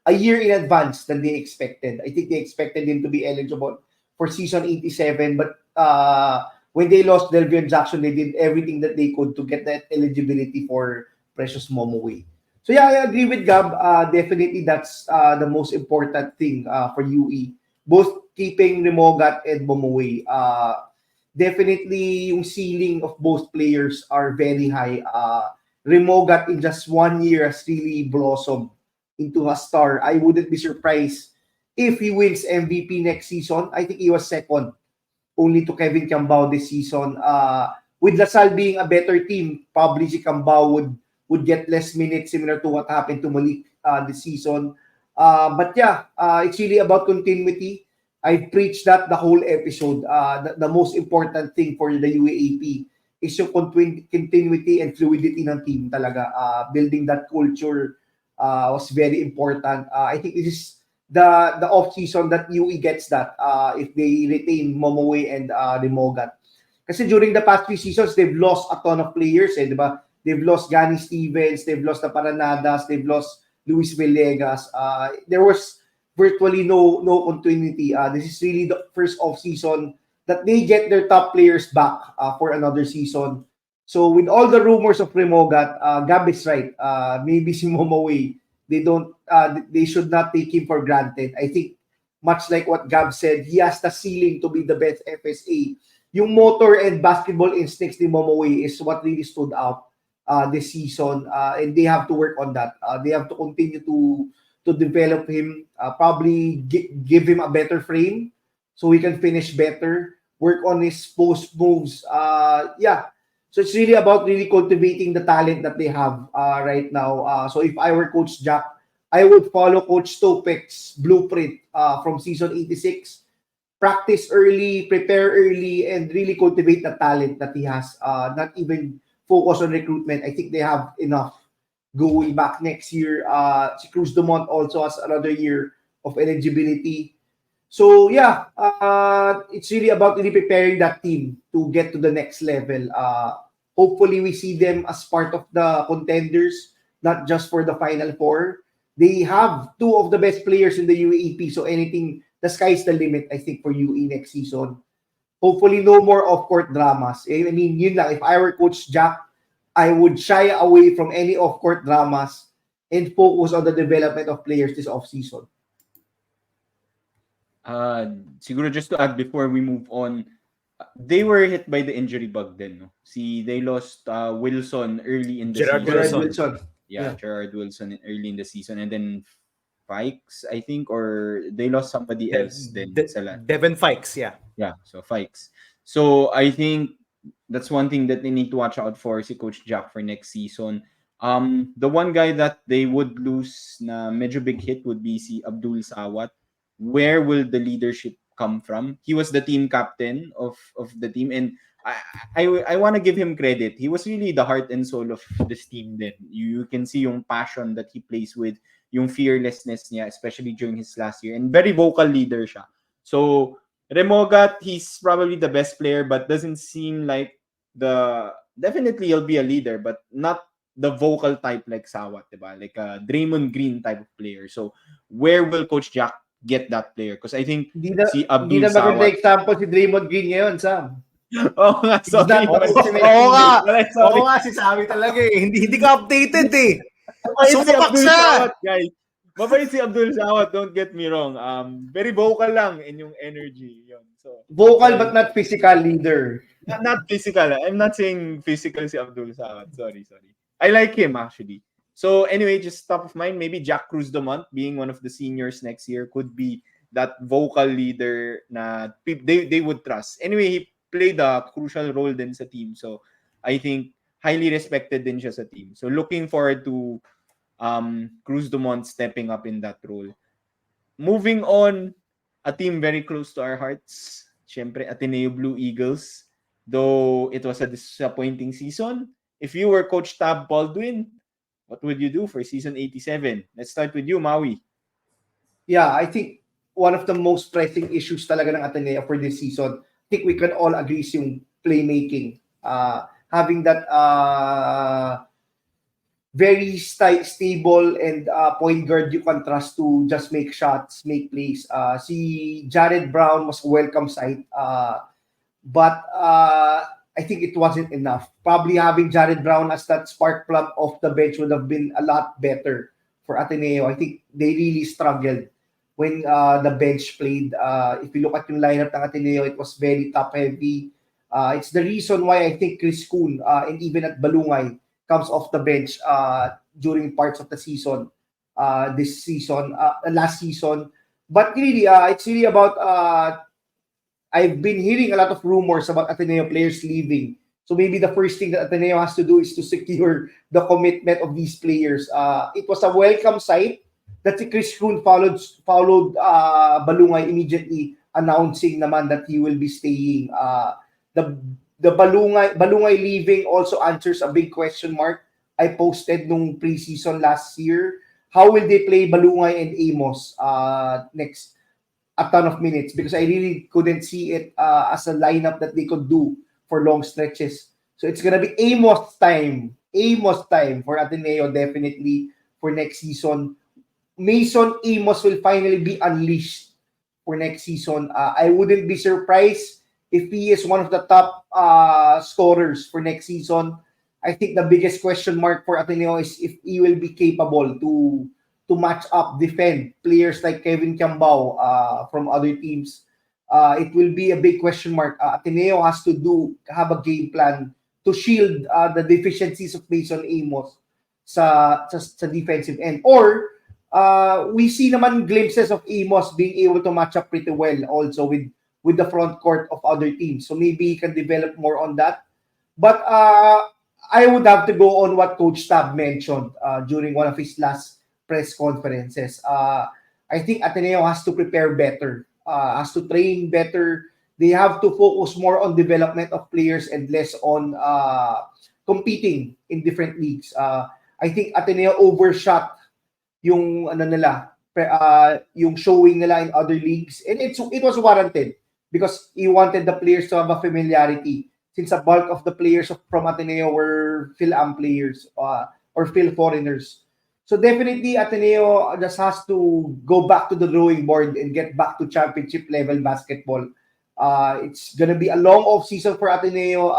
A year in advance than they expected. I think they expected him to be eligible for season 87, but when they lost Delvion Jackson, they did everything that they could to get that eligibility for Precious Momoway. So yeah, I agree with Gab. Definitely that's the most important thing for UE. Both keeping Remogat and Momoway. Definitely yung ceiling of both players are very high. Remogat in just 1 year has really blossomed into a star. I wouldn't be surprised if he wins MVP next season. I think he was second only to Kevin Cambao this season. With Lasal being a better team, probably si Cambao would get less minutes, similar to what happened to Malik this season. But yeah, it's really about continuity. I preached that the whole episode. The most important thing for the UAAP is yung continuity and fluidity ng team talaga. Building that culture was very important. I think this is the off season that UE gets that if they retain Momoway and Remogat. Kasi during the past 3 seasons, they've lost a ton of players, di ba? They've lost Gani Stevens, they've lost the Paranadas, they've lost Luis Villegas. There was virtually no continuity. This is really the first off season that they get their top players back for another season. So with all the rumors of Remogat, Gab is right. Maybe si Momoway, they should not take him for granted. I think much like what Gab said, he has the ceiling to be the best FSA. Yung motor and basketball instincts ni Momoway is what really stood out this season, and they have to work on that. They have to continue to develop him, probably give him a better frame so he can finish better, work on his post moves. Yeah, so it's really about really cultivating the talent that they have right now. So if I were Coach Jack, I would follow Coach Stopek's blueprint from season 86. Practice early, prepare early, and really cultivate the talent that he has. Not even focus on recruitment. I think they have enough going back next year. Si Cruz Dumont also has another year of eligibility. So yeah, it's really about really preparing that team to get to the next level. Hopefully, we see them as part of the contenders, not just for the Final Four. They have two of the best players in the UAAP, so anything, the sky's the limit, I think, for UE next season. Hopefully, no more off-court dramas. I mean, yun lang. If I were Coach Jack, I would shy away from any off-court dramas and focus on the development of players this off-season. Siguro just to add before we move on, they were hit by the injury bug then. No? They lost Wilson early in the Gerard season. Gerard Wilson. Yeah, Gerard Wilson early in the season. And then Fikes, I think, or they lost somebody else then. Devin Fikes, yeah. Yeah, so Fikes. So I think that's one thing that they need to watch out for si Coach Jack for next season. The one guy that they would lose na medyo big hit would be si Abdul Sawat. Where will the leadership come from? He was the team captain of the team, and I want to give him credit. He was really the heart and soul of this team then. You can see yung passion that he plays with, yung fearlessness niya, especially during his last year, and very vocal leader siya. So Remogat, he's probably the best player, but doesn't seem like definitely he'll be a leader, but not the vocal type like Sawat, diba? Like a Draymond Green type of player. So where will Coach Jack get that player? Because I think si Hindi Abdul na maganda Sawat. example si Draymond Green ngayon, Sam. Oo nga, sorry. Oo nga. Sorry. Oo nga, si Sammy talaga eh. Hindi ka updated eh. Mabait si Sumapak Abdul siya! Sawat, guys. Mabait si Abdul Sawat, don't get me wrong. Very vocal lang in yung energy. Yun. So, Vocal but not physical leader. not physical. I'm not saying physical si Abdul Sawat. Sorry. I like him actually. So anyway, just top of mind, maybe Jack Cruz Dumont being one of the seniors next year could be that vocal leader na they would trust. Anyway, he played a crucial role din sa team. So I think highly respected din siya sa team. So looking forward to Cruz Dumont stepping up in that role. Moving on, a team very close to our hearts. Siyempre, Ateneo Blue Eagles. Though it was a disappointing season, if you were Coach Tab Baldwin, what would you do for season 87? Let's start with you, Maui. Yeah, I think one of the most pressing issues talaga ng Ateneo for this season, I think we can all agree is yung playmaking. Having that very stable and point guard you can trust to just make shots, make plays. Si Jared Brown was a welcome sight. But I think it wasn't enough. Probably having Jared Brown as that spark plug off the bench would have been a lot better for Ateneo. I think they really struggled when the bench played. If you look at yung lineup ng Ateneo, it was very top-heavy. It's the reason why I think Chris Kuhn and even at Balungay comes off the bench during parts of the season, this season, last season. But really, it's really about I've been hearing a lot of rumors about Ateneo players leaving. So maybe the first thing that Ateneo has to do is to secure the commitment of these players. It was a welcome sight that si Chris Kuhn followed Balungay immediately announcing naman that he will be staying. The Balungay leaving also answers a big question mark. I posted nung preseason last year. How will they play Balungay and Amos next a ton of minutes? Because I really couldn't see it as a lineup that they could do for long stretches. So it's gonna be Amos time for Ateneo definitely for next season. Mason Amos will finally be unleashed for next season. I wouldn't be surprised if he is one of the top scorers for next season. I think the biggest question mark for Ateneo is if he will be capable to match up, defend players like Kevin Kiambao from other teams. It will be a big question mark. Ateneo has to have a game plan to shield the deficiencies of Mason Amos sa defensive end. Or we see naman glimpses of Amos being able to match up pretty well also with the front court of other teams. So maybe he can develop more on that. But I would have to go on what Coach Tab mentioned during one of his last press conferences. I think Ateneo has to prepare better, has to train better. They have to focus more on development of players and less on competing in different leagues. I think Ateneo overshot yung ano nila, yung showing nila in other leagues, and it was warranted because he wanted the players to have a familiarity since a bulk of the players from Ateneo were Phil-Am players or Phil foreigners. So definitely Ateneo just has to go back to the drawing board and get back to championship level basketball. It's gonna be a long off season for Ateneo.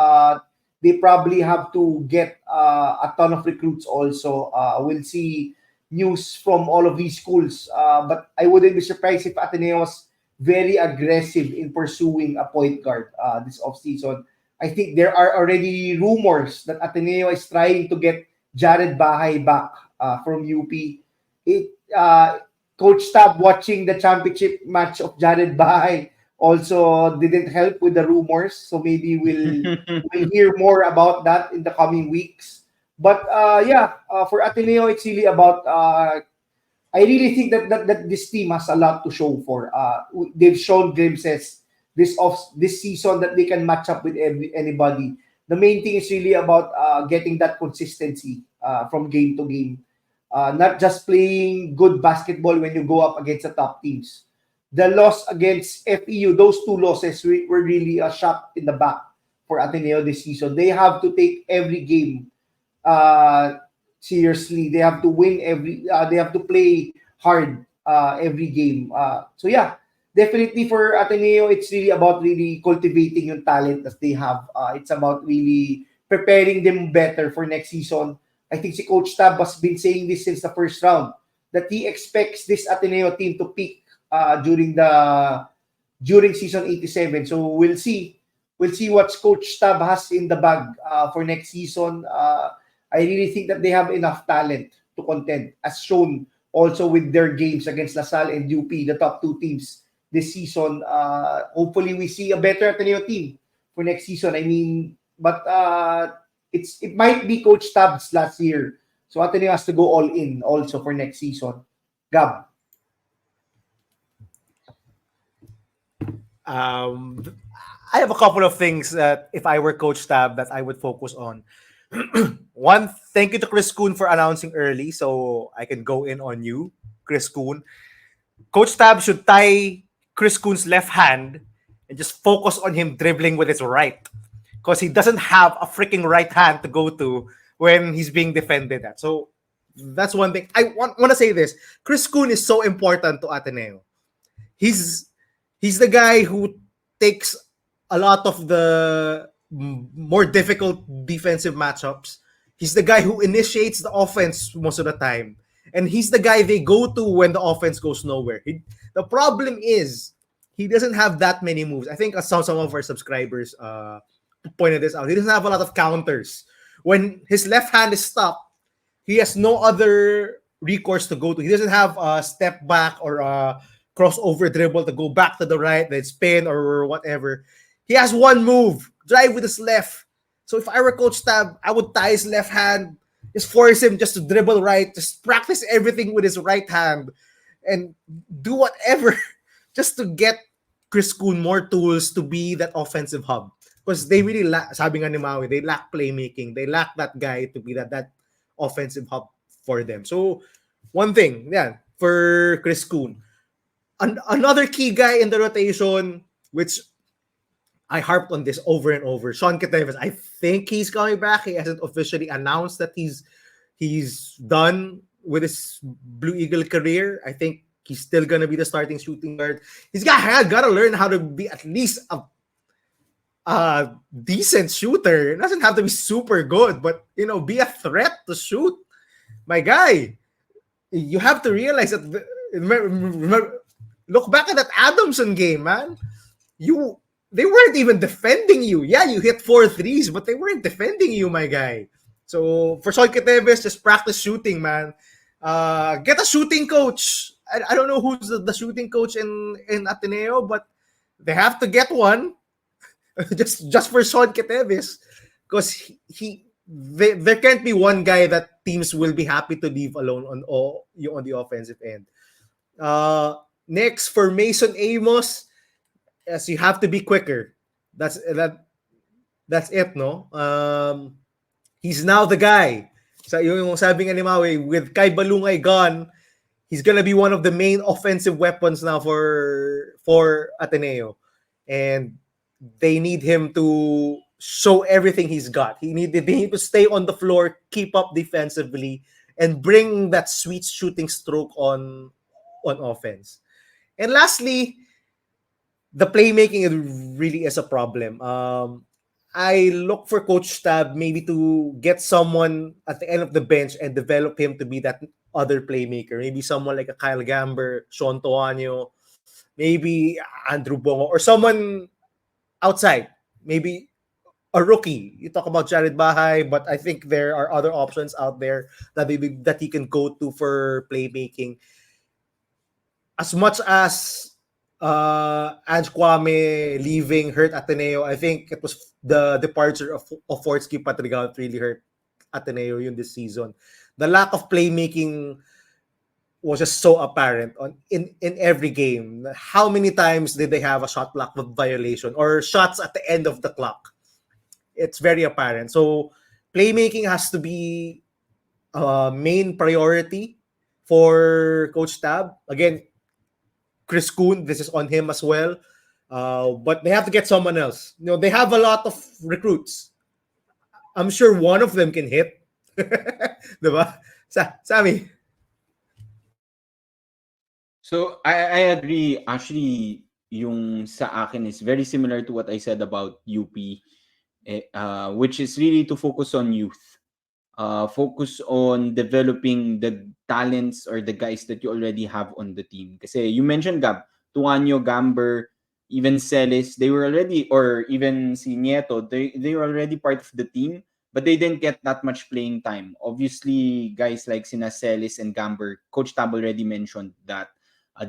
They probably have to get a ton of recruits also. We'll see news from all of these schools. But I wouldn't be surprised if Ateneo was very aggressive in pursuing a point guard this offseason. I think there are already rumors that Ateneo is trying to get Jared Bahay back from UP. Coach Tab watching the championship match of Jared Bahay also didn't help with the rumors. So maybe we'll hear more about that in the coming weeks. But for Ateneo, it's really about. I really think that this team has a lot to show for. They've shown glimpses this season that they can match up with anybody. The main thing is really about getting that consistency from game to game. Not just playing good basketball when you go up against the top teams. The loss against FEU, those two losses were really a shot in the back for Ateneo this season. They have to take every game seriously. They have to win they have to play hard every game. Definitely for Ateneo, it's really about really cultivating yung talent that they have. It's about really preparing them better for next season. I think si Coach Tab has been saying this since the first round that he expects this Ateneo team to peak during season 87. So we'll see what Coach Tab has in the bag for next season. I really think that they have enough talent to contend, as shown also with their games against Salle and UP, the top two teams this season. Hopefully we see a better Ateneo team for next season. I mean, but it might be Coach Tab's last year. So Ateneo has to go all in also for next season. Gab. I have a couple of things that if I were Coach Tab that I would focus on. One, thank you to Chris Kuhn for announcing early so I can go in on you, Chris Kuhn. Coach Tab should tie Chris Kuhn's left hand and just focus on him dribbling with his right because he doesn't have a freaking right hand to go to when he's being defended at. So that's one thing. I want to say this. Chris Kuhn is so important to Ateneo. He's the guy who takes a lot of the more difficult defensive matchups. He's the guy who initiates the offense most of the time. And he's the guy they go to when the offense goes nowhere. The problem is he doesn't have that many moves. I think some of our subscribers pointed this out. He doesn't have a lot of counters. When his left hand is stopped, he has no other recourse to go to. He doesn't have a step back or a crossover dribble to go back to the right, then spin or whatever. He has one move, drive with his left. So if I were Coach Tab, I would tie his left hand, just force him just to dribble right, just practice everything with his right hand, and do whatever just to get Chris Kuhn more tools to be that offensive hub. Because they really lack, sabi nga ni Maui, they lack playmaking. They lack that guy to be that offensive hub for them. So one thing, for Chris Kuhn. Another key guy in the rotation, which I harped on this over and over. Sean Keteves, I think he's coming back. He hasn't officially announced that he's done with his Blue Eagle career. I think he's still gonna be the starting shooting guard. He's got to learn how to be at least a decent shooter. It doesn't have to be super good, but be a threat to shoot. My guy, you have to realize that. Remember, look back at that Adamson game, man. They weren't even defending you. Yeah, you hit 4 threes, but they weren't defending you, my guy. So for Sol Keteves, just practice shooting, man. Get a shooting coach. I don't know who's the shooting coach in Ateneo, but they have to get one just for Sean Keteves, because there can't be one guy that teams will be happy to leave alone on the offensive end. Next for Mason Amos. Yes, you have to be quicker. That's it, no? He's now the guy. yung sabi nga ni Maui, with Kai Balungay gone, he's gonna be one of the main offensive weapons now for Ateneo. And they need him to show everything he's got. They need to stay on the floor, keep up defensively, and bring that sweet shooting stroke on offense. And lastly, the playmaking really is a problem. I look for Coach Tab maybe to get someone at the end of the bench and develop him to be that other playmaker. Maybe someone like a Kyle Gamber, Sean Toanyo, maybe Andrew Bongo, or someone outside. Maybe a rookie. You talk about Jared Bahay, but I think there are other options out there that he can go to for playmaking. As much as Ange Kwame leaving hurt Ateneo, I think it was the departure of Forsky Patrigal that really hurt Ateneo this season. The lack of playmaking was just so apparent in every game. How many times did they have a shot clock violation or shots at the end of the clock? It's very apparent. So playmaking has to be a main priority for Coach Tab. Again, Chris Kuhn, this is on him as well. But they have to get someone else. They have a lot of recruits. I'm sure one of them can hit. Diba? Sammy? So I agree. Actually, yung sa akin is very similar to what I said about UP, which is really to focus on youth. Focus on developing the talents or the guys that you already have on the team. Kasi you mentioned Gab, Tuanyo, Gamber, even Celis, they were already, or even si Nieto, they were already part of the team, but they didn't get that much playing time. Obviously, guys like sina Celis and Gamber, Coach Tab already mentioned that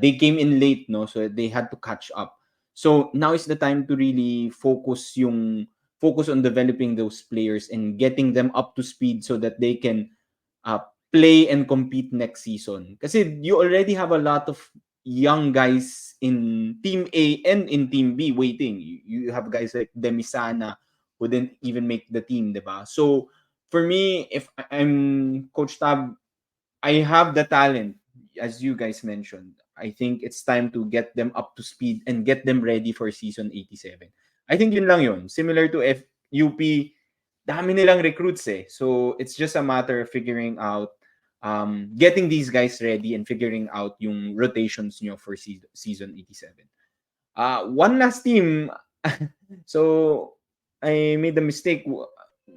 they came in late, no? So they had to catch up. So now is the time to really focus on developing those players and getting them up to speed so that they can play and compete next season. Kasi you already have a lot of young guys in Team A and in Team B waiting. You have guys like Demisana who didn't even make the team, diba? So for me, if I'm Coach Tab, I have the talent, as you guys mentioned. I think it's time to get them up to speed and get them ready for season 87. I think yun lang yun. Similar to UP, dami nilang recruits eh. So it's just a matter of figuring out, getting these guys ready and figuring out yung rotations nyo for season 87. One last team. So I made a mistake.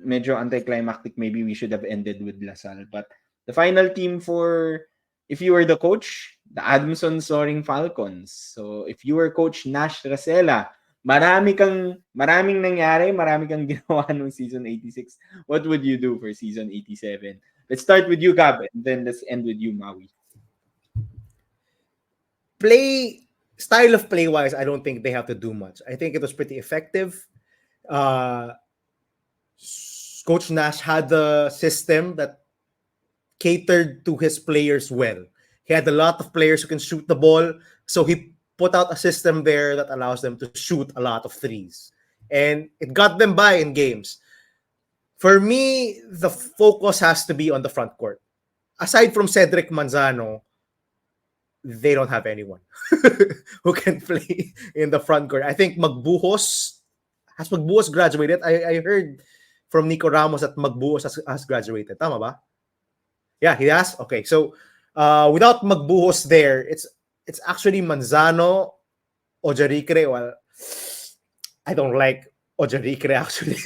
Medyo anticlimactic. Maybe we should have ended with Lasal. But the final team for, if you were the coach, the Adamson Soaring Falcons. So if you were Coach Nash Racela, maraming nangyari, marami kang ginawa nung season 86. What would you do for season 87? Let's start with you, Gab, and then let's end with you, Maui. Style of play wise, I don't think they have to do much. I think it was pretty effective. Coach Nash had the system that catered to his players well. He had a lot of players who can shoot the ball, so he put out a system there that allows them to shoot a lot of threes. And it got them by in games. For me, the focus has to be on the front court. Aside from Cedric Manzano, they don't have anyone who can play in the front court. I think Magbuhos graduated? I heard from Nico Ramos that Magbuhos has graduated. Tama ba? Yeah, he has. Okay, so without Magbuhos there, it's actually Manzano, Ojarikre. Well, I don't like Ojarikre actually.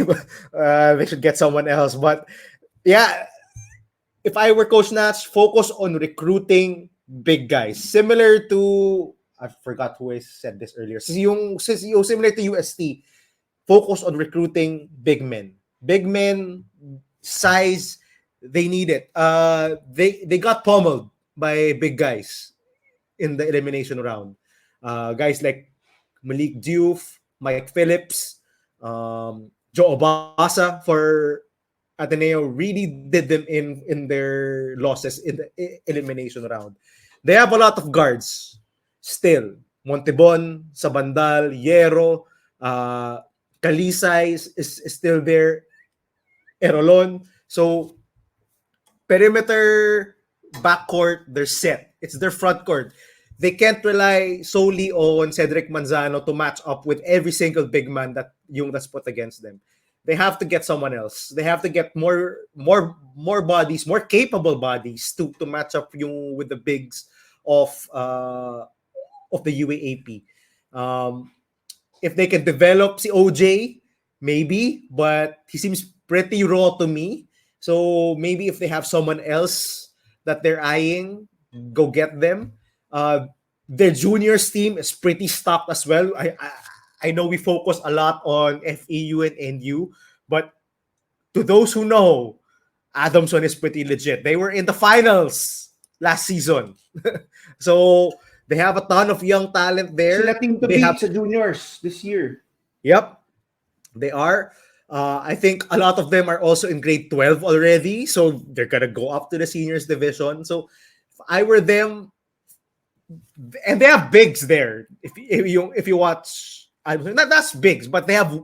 They should get someone else. But yeah, if I were Coach Nash, focus on recruiting big guys. Similar to, I forgot who I said this earlier. Similar to UST, focus on recruiting big men. Big men, size, they need it. They got pummeled by big guys in the elimination round. Guys like Malik Diouf, Mike Phillips, Joe Obasa for Ateneo really did them in their losses in the elimination round. They have a lot of guards still. Montebon, Sabandal, Hierro, Kalisay is still there. Erolon. So perimeter backcourt, they're set. It's their front court. They can't rely solely on Cedric Manzano to match up with every single big man that's put against them. They have to get someone else. They have to get more bodies, more capable bodies to match up with the bigs of the UAAP. If they can develop si OJ, maybe, but he seems pretty raw to me. So maybe if they have someone else that they're eyeing, go get them. Their juniors team is pretty stocked as well. I know we focus a lot on FEU and NU, but to those who know, Adamson is pretty legit. They were in the finals last season. So they have a ton of young talent there. Sila team to They beat have sa juniors this year. Yep, they are. I think a lot of them are also in grade 12 already, so they're gonna go up to the seniors division. So if I were them, and they have bigs there. If you watch, not that's bigs, but they have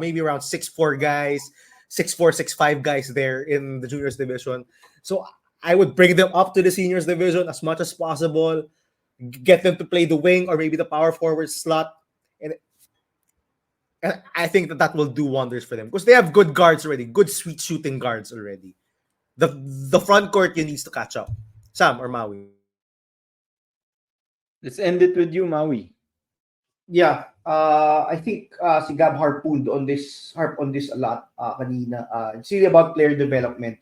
maybe around 6'4" guys, 6'4", 6'5" guys there in the juniors division. So I would bring them up to the seniors division as much as possible, get them to play the wing or maybe the power forward slot, and I think that will do wonders for them because they have good guards already, good sweet shooting guards already. The front court needs to catch up. Sam or Maui? Let's end it with you, Maui. Yeah, I think si Gab harped on this a lot kanina. It's really about player development.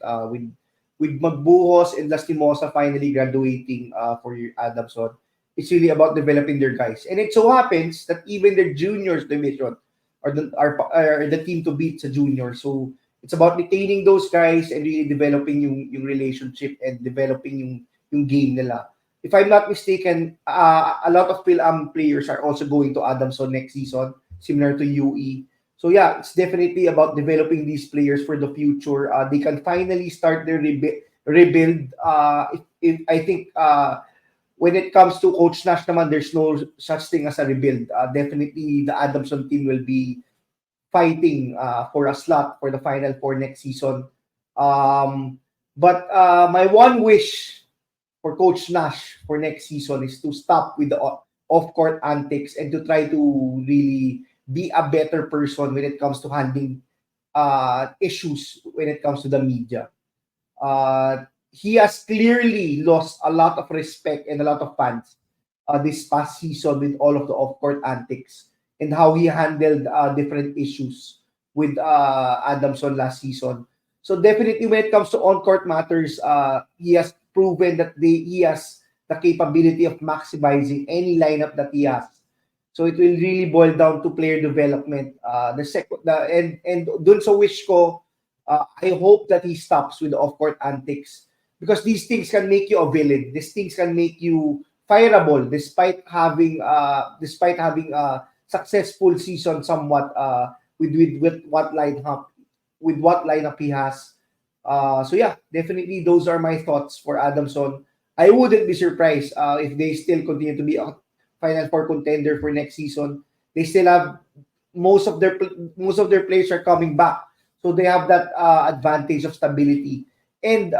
With Magbuhos and Lastimosa finally graduating for your Adamson, it's really about developing their guys. And it so happens that even their juniors division are the team to beat sa junior. So it's about retaining those guys and really developing yung relationship and developing yung game nila. If I'm not mistaken, a lot of PhilAm players are also going to Adamson next season, similar to UE. So yeah, it's definitely about developing these players for the future. They can finally start their rebuild. I think when it comes to Coach Nash naman, there's no such thing as a rebuild. Definitely the Adamson team will be fighting for a slot for the Final Four next season. But my one wish for Coach Nash for next season is to stop with the off-court antics and to try to really be a better person when it comes to handling issues when it comes to the media. He has clearly lost a lot of respect and a lot of fans this past season with all of the off-court antics and how he handled different issues with Adamson last season. So definitely when it comes to on-court matters, he has proven that he has the capability of maximizing any lineup that he has. So it will really boil down to player development. And dun sa wish ko, I hope that he stops with the off-court antics because these things can make you a villain. These things can make you fireable despite having a successful season somewhat with what lineup he has. So yeah, definitely those are my thoughts for Adamson. I wouldn't be surprised if they still continue to be a Final Four contender for next season. They still have most of their players are coming back, so they have that advantage of stability, and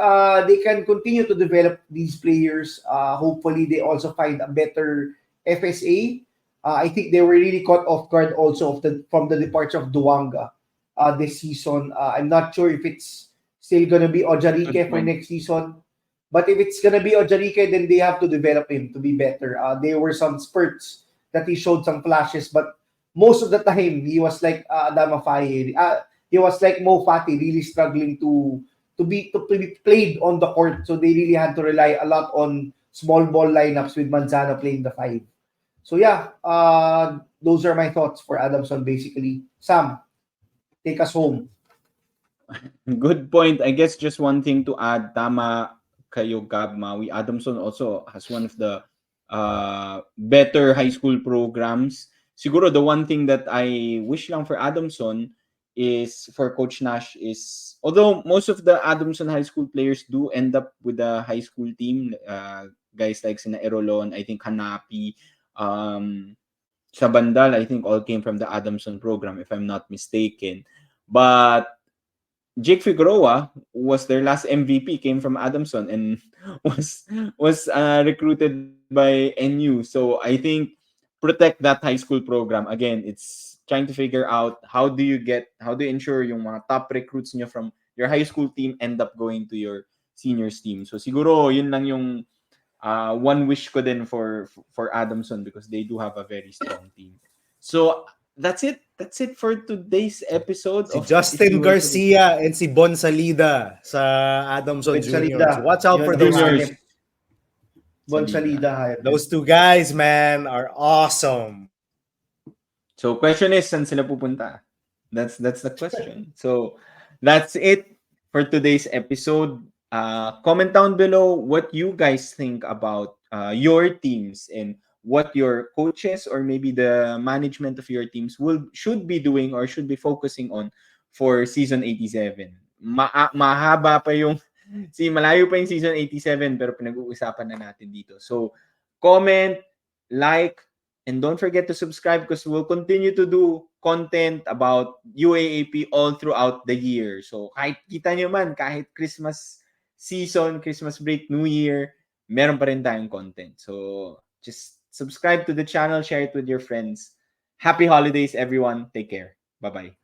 they can continue to develop these players. Hopefully, they also find a better FSA. I think they were really caught off guard also from the departure of Duanga this season. I'm not sure if it's still gonna be Ojarike for next season. But if it's gonna be Ojarike, then they have to develop him to be better. There were some spurts that he showed some flashes, but most of the time he was like Adama Faye. He was like Mo Fati, really struggling to be played on the court. So they really had to rely a lot on small ball lineups with Manzano playing the 5. So yeah, those are my thoughts for Adamson basically. Sam, take us home. Good point. I guess just one thing to add, tama kayo Gab, Maui. Adamson also has one of the better high school programs. Siguro the one thing that I wish lang for Adamson is for Coach Nash is, although most of the Adamson high school players do end up with a high school team, guys like Sina Erolon, I think Hanapi, sa Bandal, I think all came from the Adamson program if I'm not mistaken. But Jake Figueroa was their last MVP, came from Adamson and was recruited by NU. So I think protect that high school program. Again, it's trying to figure out how do you ensure yung mga top recruits nyo from your high school team end up going to your seniors team. So siguro yun lang yung one wish ko din for Adamson because they do have a very strong team. So that's it for today's episode Si of If Justin You Were to Be Garcia and si Bon Salida sa Adamson Ben Salida. Juniors. Watch out Yun for ang those hanip. two. Bon Salida hanip. Those two guys, man, are awesome. So question is, saan sila pupunta? That's the question. So that's it for today's episode. Comment down below what you guys think about your teams and what your coaches or maybe the management of your teams should be doing or should be focusing on for season 87. Mahaba pa yung malayo pa yung season 87 pero pinag-uusapan na natin dito. So comment, like, and don't forget to subscribe because we'll continue to do content about UAAP all throughout the year. So kahit kita nyo man, kahit Christmas season, Christmas break, New Year, meron pa rin tayong content. So just subscribe to the channel, share it with your friends. Happy holidays, everyone. Take care. Bye-bye.